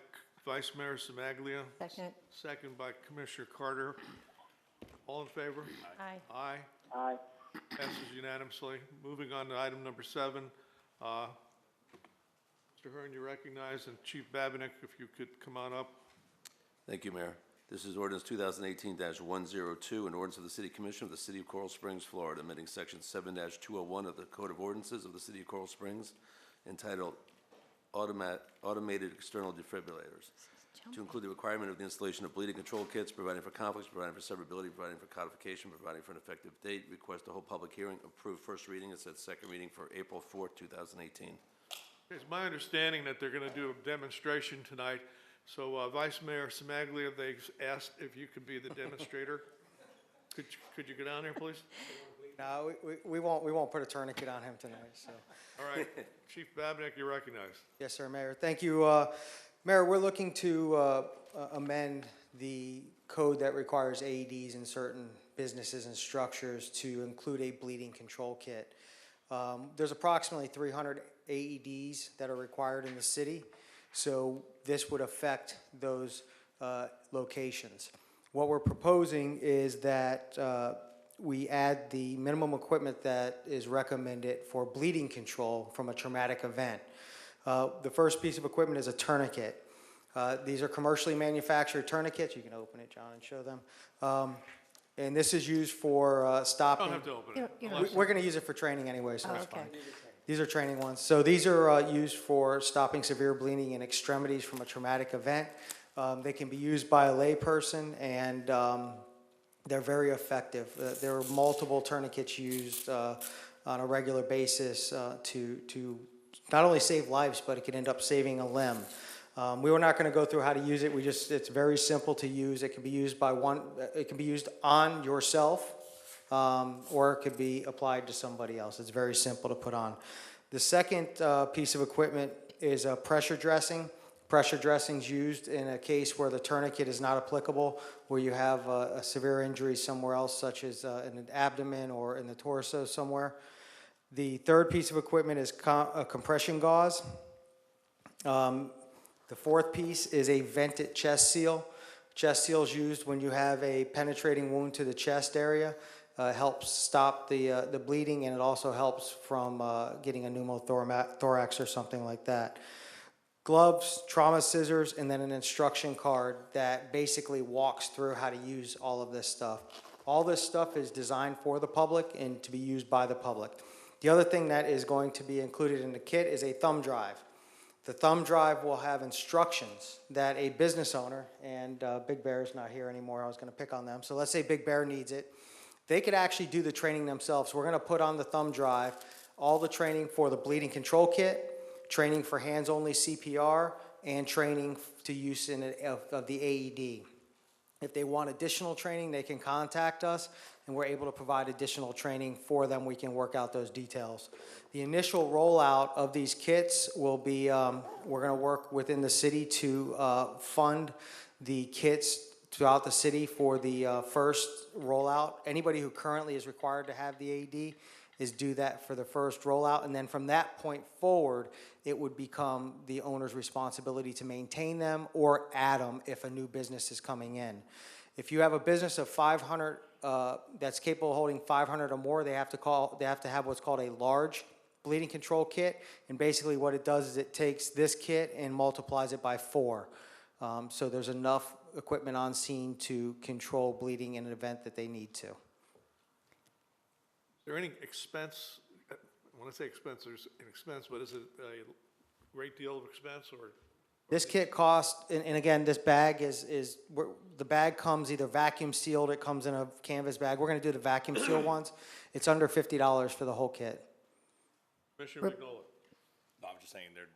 Vice Mayor Semaglia. Second. Second by Commissioner Carter. All in favor? Aye. Aye. Aye. Passes unanimously. Moving on to item number 7. Mr. Hearn, you recognize, and Chief Babinick, if you could come on up. Thank you, Mayor. This is ordinance 2018-102, an ordinance of the City Commission of the City of Coral Springs, Florida, amending section 7-201 of the Code of Ordinances of the City of Coral Springs, entitled Automated External Defibrillators, to include the requirement of the installation of bleeding control kits, providing for conflicts, providing for severability, providing for codification, providing for an effective date. Request to hold public hearing, approve first reading, and set second reading for April 4th, 2018. It's my understanding that they're going to do a demonstration tonight. So Vice Mayor Semaglia, they asked if you could be the demonstrator. Could you go down there, please? No, we won't put a tourniquet on him tonight, so. All right, Chief Babnick, you're recognized. Yes, sir, Mayor. Thank you. Mayor, we're looking to amend the code that requires AEDs in certain businesses and structures to include a bleeding control kit. There's approximately 300 AEDs that are required in the city, so this would affect those locations. What we're proposing is that we add the minimum equipment that is recommended for bleeding control from a traumatic event. The first piece of equipment is a tourniquet. These are commercially manufactured tourniquets. You can open it, John, and show them. And this is used for stopping. Don't have to open it. We're going to use it for training anyway, so it's okay. fine. These are training ones. So these are used for stopping severe bleeding in extremities from a traumatic event. They can be used by a layperson, and they're very effective. There are multiple tourniquets used on a regular basis to not only save lives, but it can end up saving a limb. We were not going to go through how to use it. It's very simple to use. It can be used it can be used on yourself, or it could be applied to somebody else. It's very simple to put on. The second piece of equipment is a pressure dressing. Pressure dressing is used in a case where the tourniquet is not applicable, where you have a severe injury somewhere else, such as in the abdomen or in the torso somewhere. The third piece of equipment is a compression gauze. The fourth piece is a vented chest seal. Chest seal is used when you have a penetrating wound to the chest area. It helps stop the bleeding, and it also helps from getting a pneumothorax or something like that. Gloves, trauma scissors, and then an instruction card that basically walks through how to use all of this stuff. All this stuff is designed for the public and to be used by the public. The other thing that is going to be included in the kit is a thumb drive. The thumb drive will have instructions that a business owner, and Big Bear is not here anymore, I was going to pick on them, so let's say Big Bear needs it. They could actually do the training themselves. We're going to put on the thumb drive all the training for the bleeding control kit, training for hands-only CPR, and training to use of the AED. If they want additional training, they can contact us, and we're able to provide additional training for them. We can work out those details. The initial rollout of these kits will be, we're going to work within the city to fund the kits throughout the city for the first rollout. Anybody who currently is required to have the AED is do that for the first rollout, and then from that point forward, it would become the owner's responsibility to maintain them or add them if a new business is coming in. If you have a business of 500 that's capable of holding 500 or more, they have to have what's called a large bleeding control kit, and basically what it does is it takes this kit and multiplies it by 4. So there's enough equipment on scene to control bleeding in an event that they need to. Is there any expense, when I say expense, there's an expense, but is it a great deal of expense, or? This kit costs, and again, this bag the bag comes either vacuum sealed, it comes in a canvas bag. We're going to do the vacuum sealed ones. It's under $50 for the whole kit. Commissioner Vignola. No, I'm just saying they're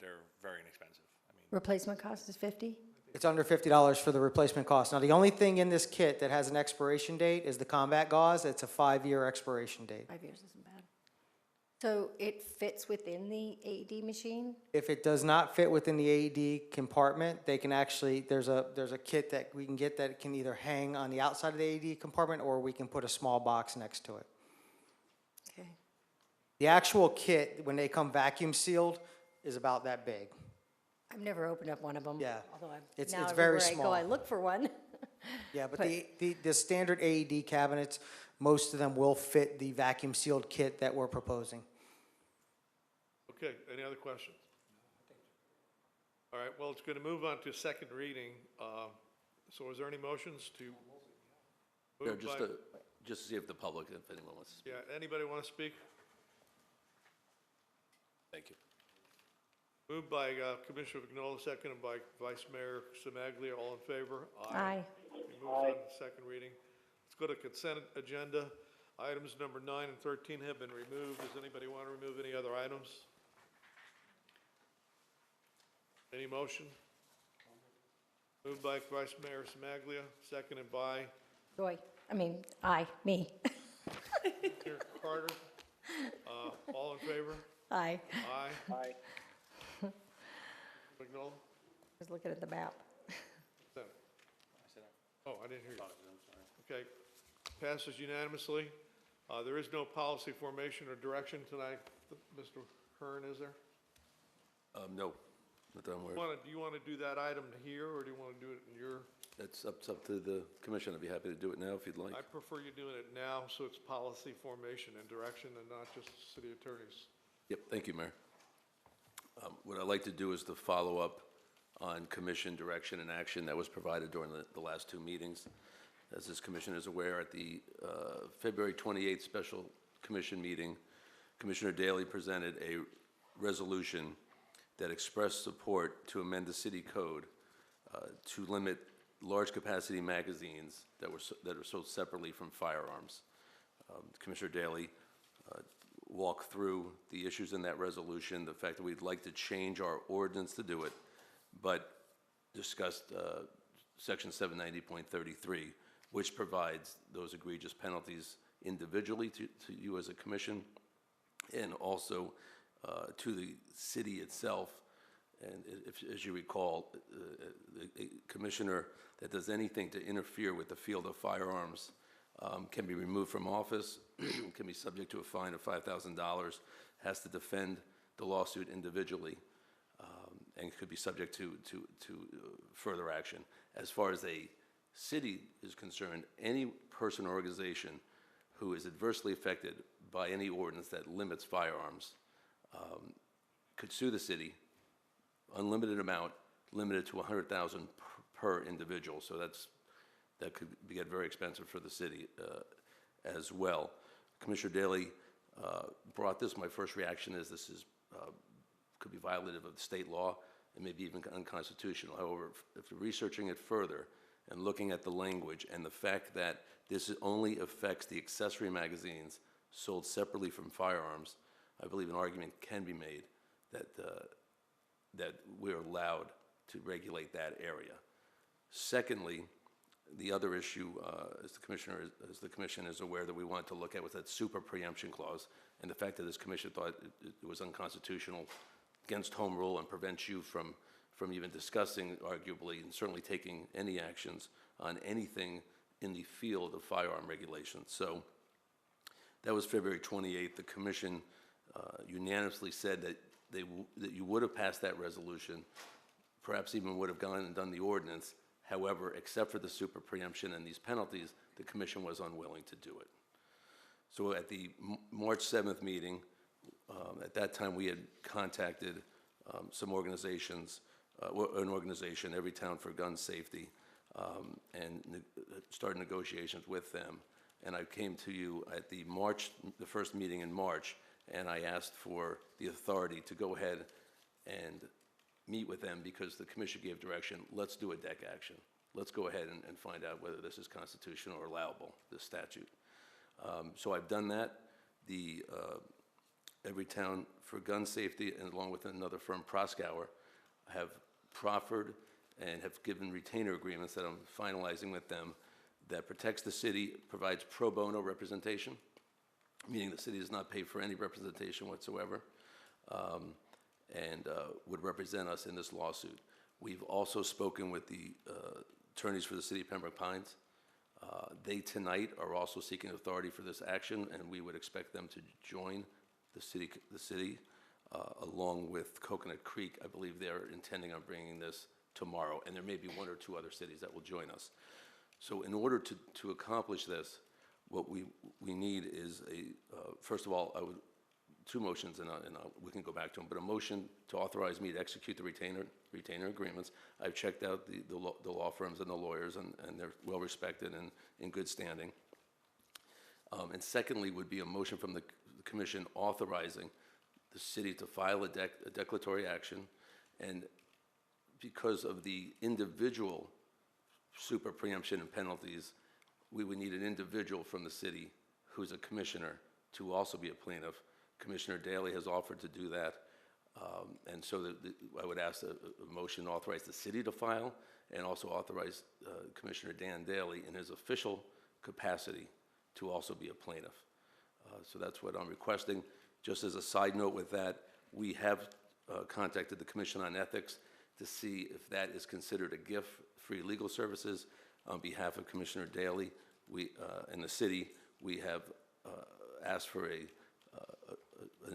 very inexpensive. I mean, Replacement cost is 50? It's under $50 for the replacement cost. Now, the only thing in this kit that has an expiration date is the combat gauze. It's a 5-year expiration date. 5 years isn't bad. So it fits within the AED machine? If it does not fit within the AED compartment, they can actually, there's a kit that we can get that can either hang on the outside of the AED compartment, or we can put a small box next to it. Okay. The actual kit, when they come vacuum sealed, is about that big. I've never opened up one of them. Yeah. Although It's now very everywhere small. I go, I look for one. Yeah, but the standard AED cabinets, most of them will fit the vacuum sealed kit that we're proposing. Okay, any other questions? All right, well, it's going to move on to second reading. So is there any motions to? No, move just by- to see if the public, if anyone wants to speak. Yeah, anybody want to speak? Thank you. Moved by Commissioner Vignola, seconded by Vice Mayor Semaglia. All in favor? Aye. We move on to second reading. Let's go to consent agenda. Items number 9 and 13 have been removed. Does anybody want to remove any other items? Any motion? Moved by Vice Mayor Semaglia, seconded by, Joy. I mean, aye, me. Commissioner Carter. All in favor? Aye. Aye. Aye. McNoll? I was looking at the map. Oh, I didn't hear you. Okay, passes unanimously. There is no policy formation or direction tonight, Mr. Hearn, is there? No, not that I'm aware. Do you want to do that item here, or do you want to do it in your? It's up to the commission. I'd be happy to do it now if you'd like. I prefer you doing it now, so it's policy formation and direction and not just city attorneys. Yep, thank you, Mayor. What I'd like to do is to follow up on commission direction and action that was provided during the last two meetings. As this commission is aware, at the February 28th special commission meeting, Commissioner Daley presented a resolution that expressed support to amend the city code to limit large capacity magazines that are sold separately from firearms. Commissioner Daley walked through the issues in that resolution, the fact that we'd like to change our ordinance to do it, but discussed Section 790.33, which provides those egregious penalties individually to you as a commission, and also to the city itself. And if, as you recall, a commissioner that does anything to interfere with the field of firearms can be removed from office, can be subject to a fine of $5,000, has to defend the lawsuit individually, and could be subject to further action. As far as a city is concerned, any person or organization who is adversely affected by any ordinance that limits firearms could sue the city, unlimited amount, limited to $100,000 per individual. So that could get very expensive for the city as well. Commissioner Daley brought this. My first reaction is this is could be violative of the state law and maybe even unconstitutional. However, if researching it further and looking at the language and the fact that this only affects the accessory magazines sold separately from firearms, I believe an argument can be made that that we're allowed to regulate that area. Secondly, the other issue, as the commission is aware, that we wanted to look at was that super preemption clause, and the fact that this commission thought it was unconstitutional, against home rule, and prevents you from even discussing, arguably, and certainly taking any actions on anything in the field of firearm regulations. So that was February 28th. The commission unanimously said that that you would have passed that resolution, perhaps even would have gone and done the ordinance. However, except for the super preemption and these penalties, the commission was unwilling to do it. So at the March 7th meeting, at that time we had contacted some organizations, an organization, Everytown for Gun Safety, and started negotiations with them. And I came to you at the first meeting in March, and I asked for the authority to go ahead and meet with them because the commission gave direction, let's do a deck action. Let's go ahead and find out whether this is constitutional or allowable, this statute. So I've done that. The Everytown for Gun Safety, and along with another firm, Proskauer, have proffered and have given retainer agreements that I'm finalizing with them that protects the city, provides pro bono representation, meaning the city does not pay for any representation whatsoever, and would represent us in this lawsuit. We've also spoken with the attorneys for the city of Pembroke Pines. They tonight are also seeking authority for this action, and we would expect them to join the city along with Coconut Creek. I believe they're intending on bringing this tomorrow, and there may be one or two other cities that will join us. So in order to accomplish this, what we need is first of all, two motions, and we can go back to them, but a motion to authorize me to execute the retainer agreements. I've checked out the law firms and the lawyers, and they're well respected and in good standing. And secondly would be a motion from the commission authorizing the city to file a declaratory action, and because of the individual super preemption and penalties, we would need an individual from the city who's a commissioner to also be a plaintiff. Commissioner Daley has offered to do that, and so I would ask a motion to authorize the city to file, and also authorize Commissioner Dan Daley in his official capacity to also be a plaintiff. So that's what I'm requesting. Just as a side note with that, we have contacted the Commission on Ethics to see if that is considered a gift, free legal services. On behalf of Commissioner Daley, we, in the city, we have asked for an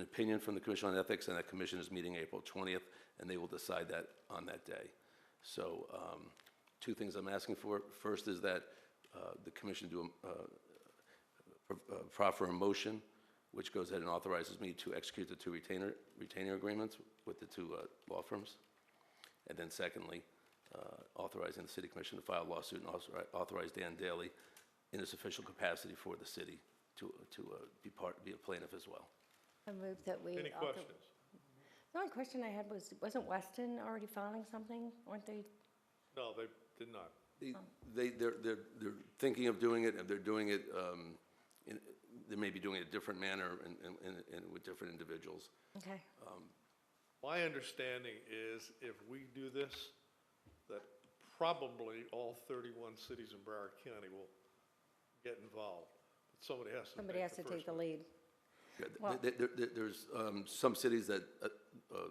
opinion from the Commission on Ethics, and that commission is meeting April 20th, and they will decide that on that day. So two things I'm asking for. First is that the commission do proffer a motion which goes ahead and authorizes me to execute the two retainer agreements with the two law firms. And then secondly, authorizing the city commission to file a lawsuit and authorize Dan Daly in his official capacity for the city to be a plaintiff as well. I move that we. Any questions? The only question I had was, wasn't Weston already filing something? Weren't they? No, they did not. They're thinking of doing it, and they're doing it, they may be doing it a different manner and with different individuals. Okay. My understanding is if we do this, that probably all 31 cities in Broward County will get involved. But somebody has to Take the lead. Yeah, Well- There's some cities that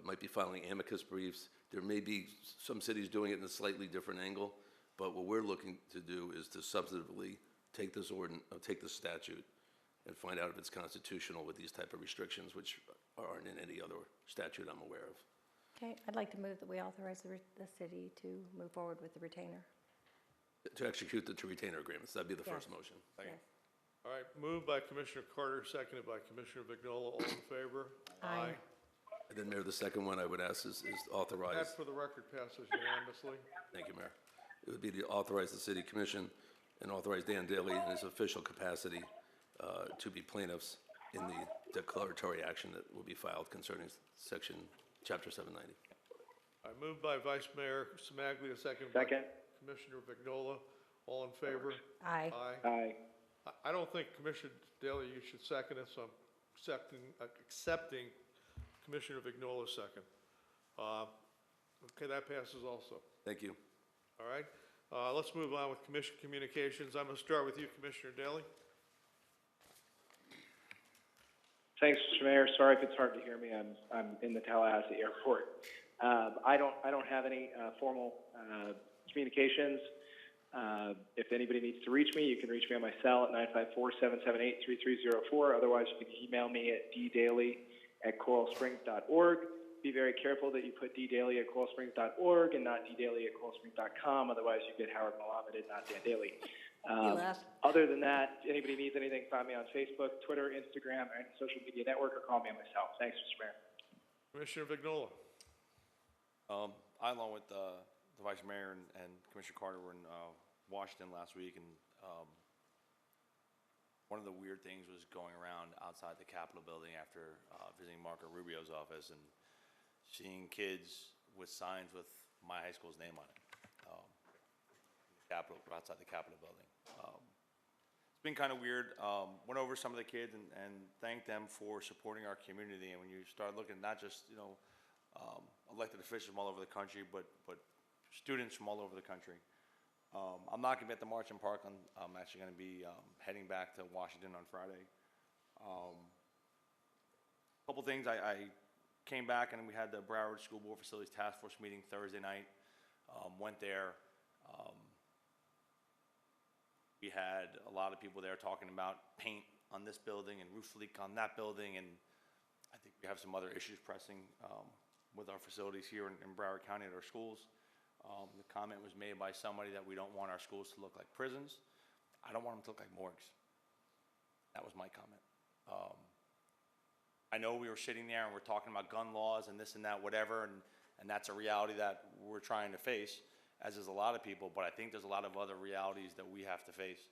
might be filing amicus briefs. There may be some cities doing it in a slightly different angle, but what we're looking to do is to substantively take this take this statute and find out if it's constitutional with these type of restrictions, which aren't in any other statute I'm aware of. Okay, I'd like to move that we authorize the city to move forward with the retainer. To execute the two retainer agreements, that'd be the first Yes. motion. Yes. All right, moved by Commissioner Carter, seconded by Commissioner Vignola. All in favor? Aye. And then, Mayor, the second one I would ask is authorize. That, for the record, passes unanimously. Thank you, Mayor. It would be to authorize the city commission and authorize Dan Daly in his official capacity to be plaintiffs in the declaratory action that will be filed concerning Chapter 790. I moved by Vice Mayor Smaglia, seconded Second. by Commissioner Vignola. All in favor? Aye. Aye. I don't think Commissioner Daly, you should second it, so I'm accepting Commissioner Vignola's second. Okay, that passes also. Thank you. All right, let's move on with commission communications. I'm going to start with you, Commissioner Daly. Thanks, Mr. Mayor. Sorry if it's hard to hear me. I'm in the Tallahassee airport. I don't have any formal communications. If anybody needs to reach me, you can reach me on my cell at 954-778-3304. Otherwise, you can email me at ddaly@coralsprings.org. Be very careful that you put ddaly@coralsprings.org and not ddaly@coralsprings.com. Otherwise, you get Howard Malamed and not Dan Daly. Other than that, anybody needs anything, find me on Facebook, Twitter, Instagram, or any social media network, or call me on my cell. Thanks, Mr. Mayor. Commissioner Vignola. I, along with the Vice Mayor and Commissioner Carter, were in Washington last week, and one of the weird things was going around outside the Capitol building after visiting Marco Rubio's office and seeing kids with signs with my high school's name on it. Outside the Capitol building. It's been kind of weird. Went over some of the kids and thanked them for supporting our community. And when you start looking, not just elected officials from all over the country, but students from all over the country. I'm not going to be at the March in Park. I'm actually going to be heading back to Washington on Friday. A couple things. I came back and we had the Broward School Board Facilities Task Force meeting Thursday night. Went there. We had a lot of people there talking about paint on this building and roof leak on that building, and I think we have some other issues pressing with our facilities here in Broward County at our schools. The comment was made by somebody that we don't want our schools to look like prisons. I don't want them to look like morgues. That was my comment. I know we were sitting there and we're talking about gun laws and this and that, whatever, and that's a reality that we're trying to face, as is a lot of people, but I think there's a lot of other realities that we have to face,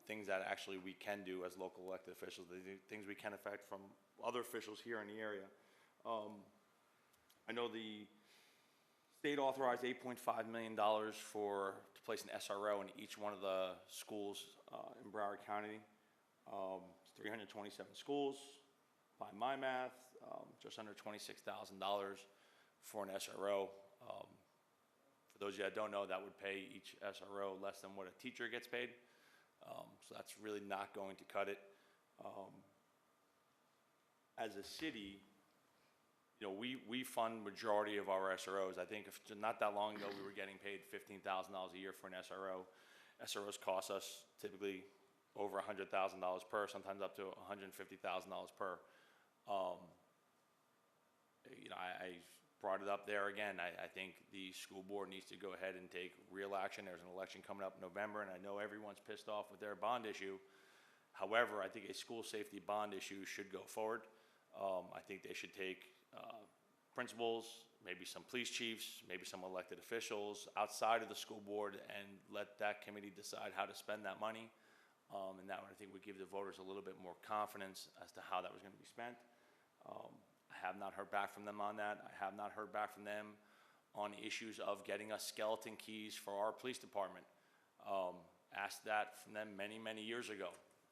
things that actually we can do as local elected officials, things we can affect from other officials here in the area. I know the state authorized $8.5 million to place an SRO in each one of the schools in Broward County. 327 schools, by my math, just under $26,000 for an SRO. For those of you that don't know, that would pay each SRO less than what a teacher gets paid. So that's really not going to cut it. as a city, you know, we fund majority of our SROs. I think if, not that long ago, we were getting paid $15,000 a year for an SRO. SROs cost us typically over $100,000 per, sometimes up to $150,000 per. You know, I brought it up there again. I think the school board needs to go ahead and take real action. There's an election coming up in November, and I know everyone's pissed off with their bond issue. However, I think a school safety bond issue should go forward. I think they should take principals, maybe some police chiefs, maybe some elected officials outside of the school board and let that committee decide how to spend that money. And that would, I think, would give the voters a little bit more confidence as to how that was going to be spent. I have not heard back from them on that. I have not heard back from them on issues of getting us skeleton keys for our police department. Asked that from them many, many years ago.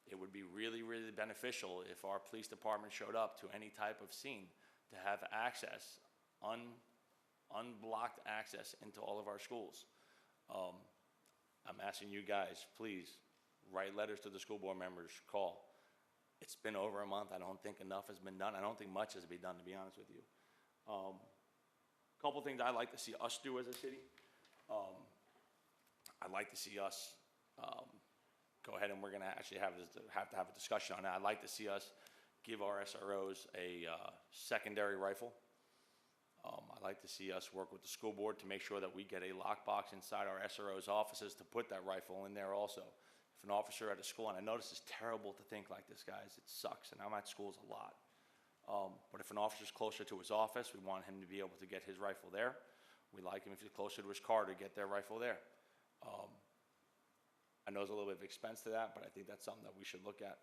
It would be really, really beneficial if our police department showed up to any type of scene to have access, unblocked access into all of our schools. I'm asking you guys, please, write letters to the school board members, call. It's been over a month. I don't think enough has been done. I don't think much has been done, to be honest with you. Couple things I'd like to see us do as a city. I'd like to see us go ahead, and we're going to actually have to have a discussion on that. I'd like to see us give our SROs a secondary rifle. I'd like to see us work with the school board to make sure that we get a lockbox inside our SROs' offices to put that rifle in there also. If an officer at a school, and I know this is terrible to think like this, guys, it sucks, and I'm at schools a lot. But if an officer's closer to his office, we want him to be able to get his rifle there. We like him if he's closer to his car to get their rifle there. I know there's a little bit of expense to that, but I think that's something that we should look at.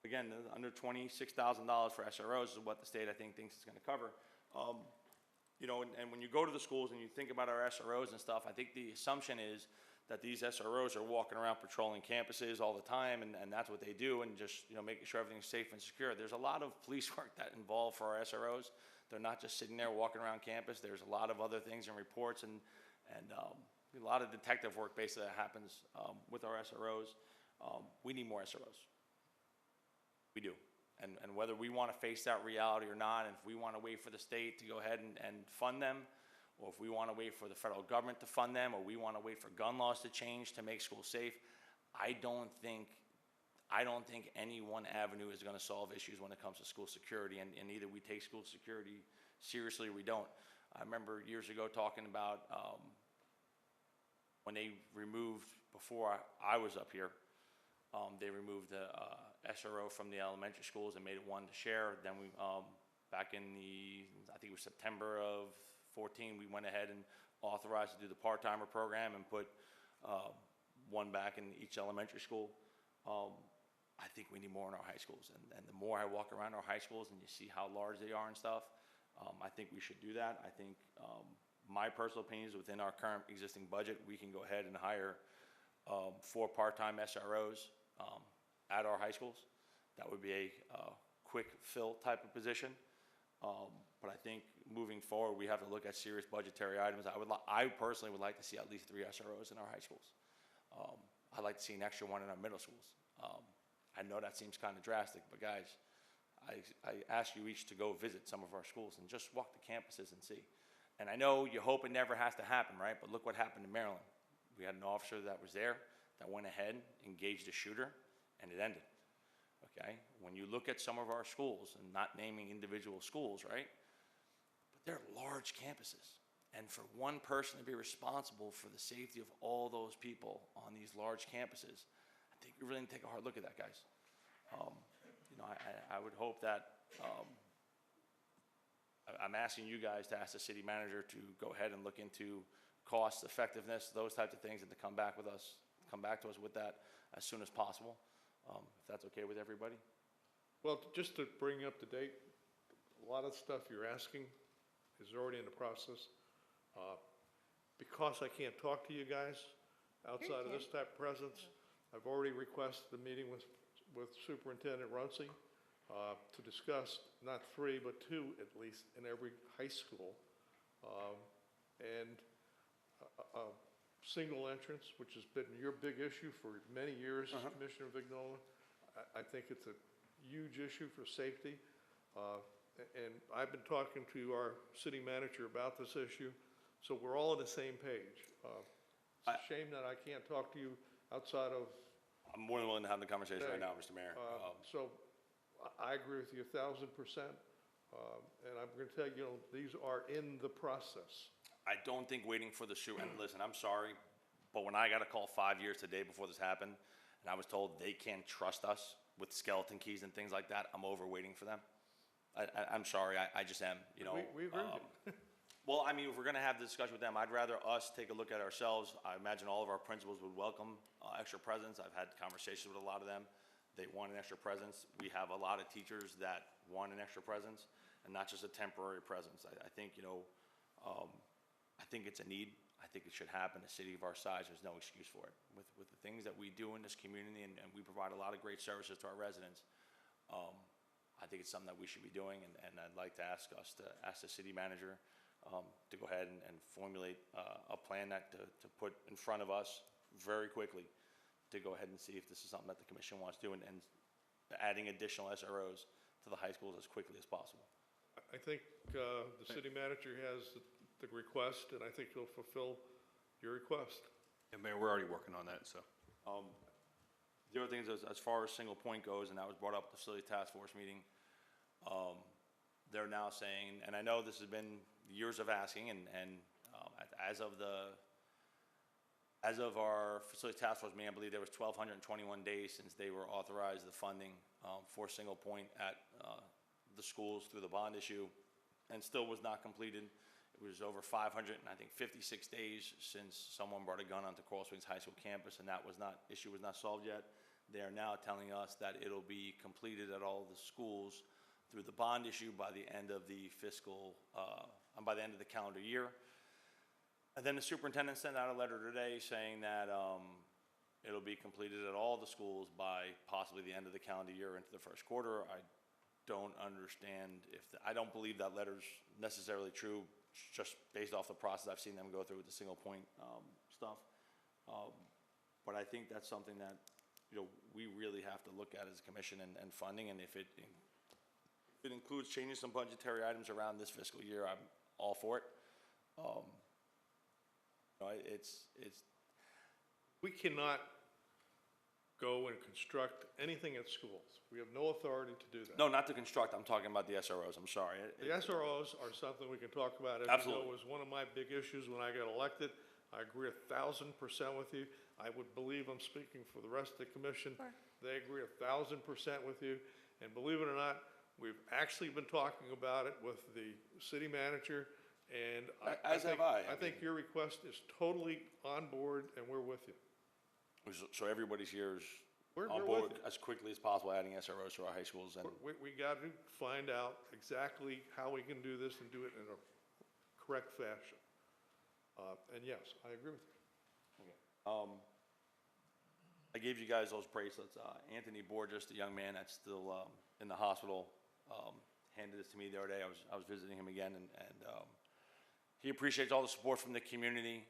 Again, under $26,000 for SROs is what the state, I think, thinks it's going to cover. You know, and when you go to the schools and you think about our SROs and stuff, I think the assumption is that these SROs are walking around patrolling campuses all the time, and that's what they do, and just, you know, making sure everything's safe and secure. There's a lot of police work that involved for our SROs. They're not just sitting there walking around campus. There's a lot of other things and reports and a lot of detective work basically that happens with our SROs. We need more SROs. We do. And whether we want to face that reality or not, and if we want to wait for the state to go ahead and fund them, or if we want to wait for the federal government to fund them, or we want to wait for gun laws to change to make schools safe, I don't think any one avenue is going to solve issues when it comes to school security, and either we take school security seriously or we don't. I remember years ago talking about when they removed, before I was up here, they removed the SRO from the elementary schools and made it one to share. Then we, back in I think it was September of 14, we went ahead and authorized to do the part-timer program and put one back in each elementary school. I think we need more in our high schools. And the more I walk around our high schools and you see how large they are and stuff, I think we should do that. I think my personal opinion is within our current existing budget, we can go ahead and hire 4 part-time SROs at our high schools. That would be a quick fill type of position. But I think moving forward, we have to look at serious budgetary items. I personally would like to see at least 3 SROs in our high schools. I'd like to see an extra one in our middle schools. I know that seems kind of drastic, but guys, I ask you each to go visit some of our schools and just walk the campuses and see. And I know you hope it never has to happen, right? But look what happened in Maryland. We had an officer that was there that went ahead, engaged a shooter, and it ended. Okay? When you look at some of our schools, and not naming individual schools, right? But they're large campuses. And for one person to be responsible for the safety of all those people on these large campuses, I think we really need to take a hard look at that, guys. You know, I would hope that I'm asking you guys to ask the city manager to go ahead and look into cost effectiveness, those types of things, and to come back to us with that as soon as possible, if that's okay with everybody. Well, just to bring you up to date, a lot of stuff you're asking is already in the process. Because I can't talk to you guys outside of this type of presence, I've already requested a meeting with Superintendent Runcie to discuss not 3, but 2 at least in every high school. And single entrance, which has been your big issue for many years, Commissioner Vignola. I think it's a huge issue for safety. And I've been talking to our city manager about this issue, so we're all on the same page. It's a shame that I can't talk to you outside of. I'm more than willing to have the conversation right now, Mr. Mayor. So I agree with you 1,000%. And I'm going to tell you, these are in the process. I don't think waiting for the shoot, and listen, I'm sorry, but when I got a call 5 years today before this happened, and I was told they can't trust us with skeleton keys and things like that, I'm over waiting for them. I'm sorry, I just am, We agree with you. Well, I mean, if we're gonna have the discussion with them, I'd rather us take a look at ourselves. I imagine all of our principals would welcome extra presence. I've had conversations with a lot of them. They want an extra presence. We have a lot of teachers that want an extra presence, and not just a temporary presence. I think, I think it's a need. I think it should happen. A city of our size, there's no excuse for it. With the things that we do in this community, and we provide a lot of great services to our residents, I think it's something that we should be doing, and I'd like to ask the city manager to go ahead and formulate a plan that to put in front of us very quickly to go ahead and see if this is something that the commission wants to do, and adding additional SROs to the high schools as quickly as possible. I think the city manager has the request, and I think he'll fulfill your request. Yeah, Mayor, we're already working on that, so. The other thing is, as far as single point goes, and that was brought up at the facility task force meeting, they're now saying, and I know this has been years of asking, and as of our facility task force meeting, I believe there was 1,221 days since they were authorized the funding for single point at the schools through the bond issue, and still was not completed. It was over 556 days since someone brought a gun onto Coral Springs High School campus, and that issue was not solved yet. They are now telling us that it'll be completed at all the schools through the bond issue by the end of the by the end of the calendar year. And then the superintendent sent out a letter today saying that it'll be completed at all the schools by possibly the end of the calendar year into the first quarter. I don't understand I don't believe that letter's necessarily true, just based off the process I've seen them go through with the single point stuff. But I think that's something that, we really have to look at as a commission and funding, and if it includes changing some budgetary items around this fiscal year, I'm all for it. We cannot go and construct anything at schools. We have no authority to do that. No, not to construct, I'm talking about the SROs, I'm sorry. The SROs are something we can talk about. As you know, it was one of my big issues when I got elected. I agree 1,000% with you. I would believe I'm speaking for the rest of the commission. Sure. They agree 1,000% with you. And believe it or not, we've actually been talking about it with the city manager. And As have I. I think your request is totally on board, and we're with you. So everybody's here is We're on with board you. as quickly as possible, adding SROs to our high schools. And We got to find out exactly how we can do this and do it in a correct fashion. And yes, I agree with you. I gave you guys those bracelets. Anthony Borges, the young man that's still in the hospital, handed this to me the other day. I was visiting him again, and he appreciates all the support from the community.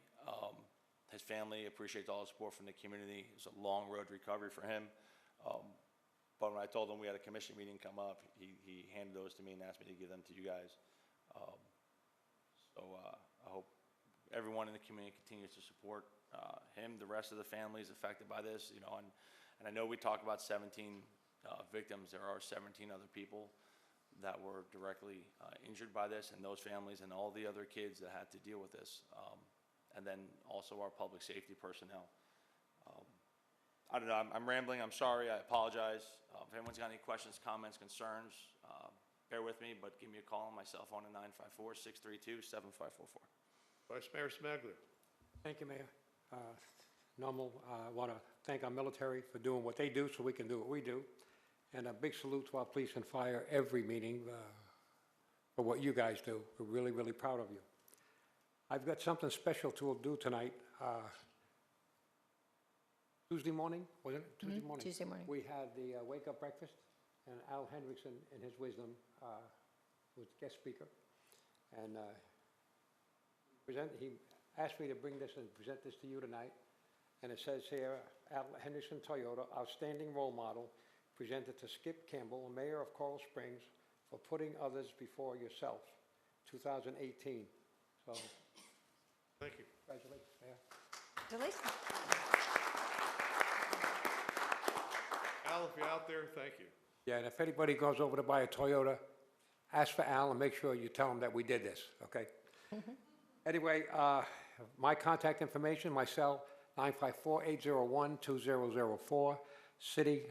His family appreciates all the support from the community. It's a long road to recovery for him. But when I told him we had a commission meeting come up, he handed those to me and asked me to give them to you guys. I hope everyone in the community continues to support him, the rest of the families affected by this, and I know we talked about 17 victims. There are 17 other people that were directly injured by this, and those families and all the other kids that had to deal with this, and then also our public safety personnel. I don't know, I'm rambling, I'm sorry, I apologize. If anyone's got any questions, comments, concerns, bear with me, but give me a call on my cell phone at 954-632-7544. Vice Mayor Smagler. Thank you, Mayor. Normal, I want to thank our military for doing what they do so we can do what we do. And a big salute to our police and fire every meeting for what you guys do. We're really, really proud of you. I've got something special to do tonight. Tuesday morning, wasn't it? Tuesday morning. Tuesday morning. We had the wake-up breakfast, and Al Hendrickson, in his wisdom, was guest speaker. And he asked me to bring this and present this to you tonight. And it says here, Al Hendrickson Toyota, outstanding role model, presented to Skip Campbell, Mayor of Coral Springs, for putting others before yourself, 2018. So, Thank you. congratulations, Mayor. Congratulations. Al, if you're out there, thank you. Yeah, and if anybody goes over to buy a Toyota, ask for Al and make sure you tell him that we did this, okay? Anyway, my contact information, my cell, 954-801-2004. City,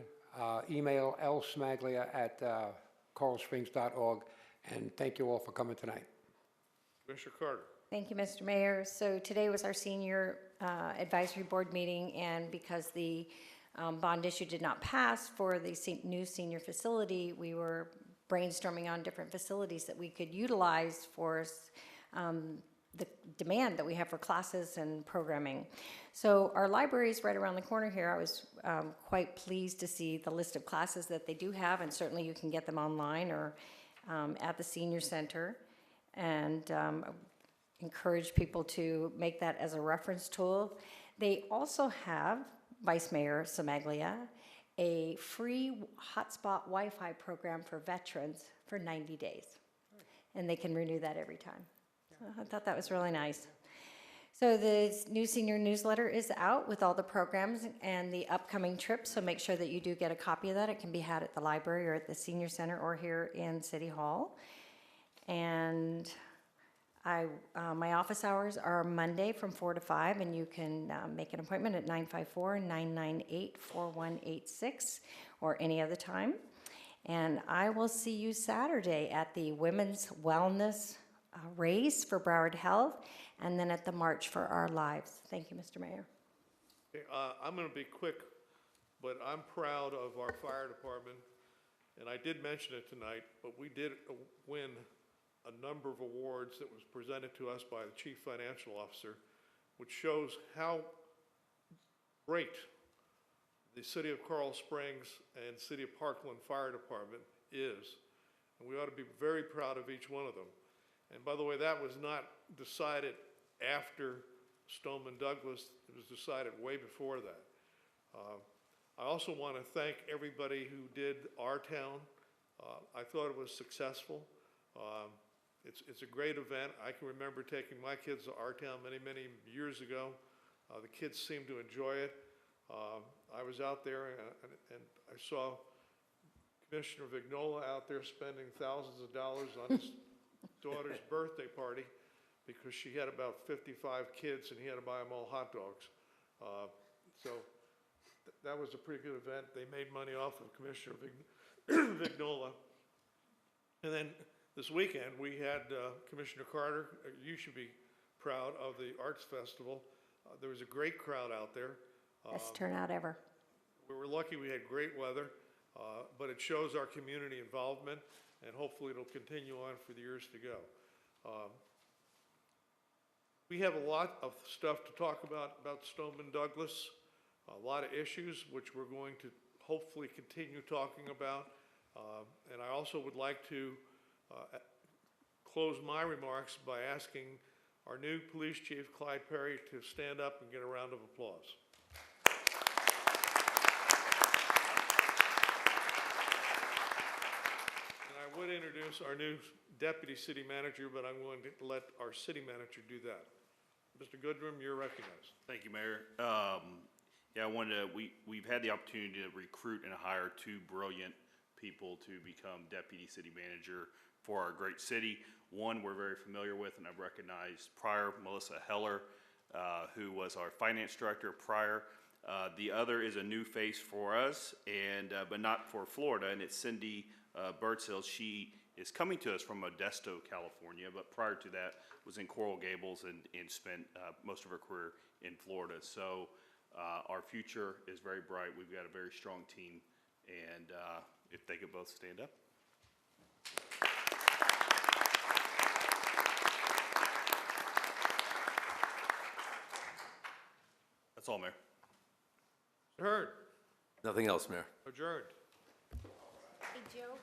email lsmaglia@coralsprings.org. And thank you all for coming tonight. Commissioner Carter. Thank you, Mr. Mayor. So today was our senior advisory board meeting, and because the bond issue did not pass for the new senior facility, we were brainstorming on different facilities that we could utilize for the demand that we have for classes and programming. So our library is right around the corner here. I was quite pleased to see the list of classes that they do have, and certainly you can get them online or at the senior center. And encourage people to make that as a reference tool. They also have, Vice Mayor Somaglia, a free hotspot Wi-Fi program for veterans for 90 days. And they can renew that every time. So I thought that was really nice. So the new senior newsletter is out with all the programs and the upcoming trips, so make sure that you do get a copy of that. It can be had at the library or at the senior center or here in City Hall. And my office hours are Monday from 4 to 5, and you can make an appointment at 954-998-4186 or any other time. And I will see you Saturday at the Women's Wellness Race for Broward Health, and then at the March for Our Lives. Thank you, Mr. Mayor. Okay, I'm going to be quick, but I'm proud of our fire department, and I did mention it tonight, but we did win a number of awards that was presented to us by the Chief Financial Officer, which shows how great the City of Coral Springs and City of Parkland Fire Department is. And we ought to be very proud of each one of them. And by the way, that was not decided after Stoneman Douglas. It was decided way before that. I also want to thank everybody who did Our Town. I thought it was successful. It's a great event. I can remember taking my kids to Our Town many, many years ago. The kids seemed to enjoy it. I was out there and I saw Commissioner Vignola out there spending thousands of dollars on his daughter's birthday party because she had about 55 kids and he had to buy them all hot dogs. So that was a pretty good event. They made money off of Commissioner Vignola. And then this weekend, we had Commissioner Carter. You should be proud of the Arts Festival. There was a great crowd out there. Best turnout ever. We were lucky we had great weather, but it shows our community involvement, and hopefully it'll continue on for the years to go. We have a lot of stuff to talk about Stoneman Douglas, a lot of issues which we're going to hopefully continue talking about. And I also would like to close my remarks by asking our new police chief, Clyde Perry, to stand up and get a round of applause. And I would introduce our new deputy city manager, but I'm going to let our city manager do that. Mr. Goodrum, you're recognized. Thank you, Mayor. Yeah, we've had the opportunity to recruit and hire two brilliant people to become deputy city manager for our great city. One we're very familiar with, and I've recognized prior, Melissa Heller, who was our finance director prior. The other is a new face for us, and but not for Florida, and it's Cindy Birdshill. She is coming to us from Modesto, California, but prior to that was in Coral Gables and spent most of her career in Florida. So our future is very bright. We've got a very strong team, and if they could both stand up. That's all, Mayor. Heard. Nothing else, Mayor. Adjourned. Hey, Joe.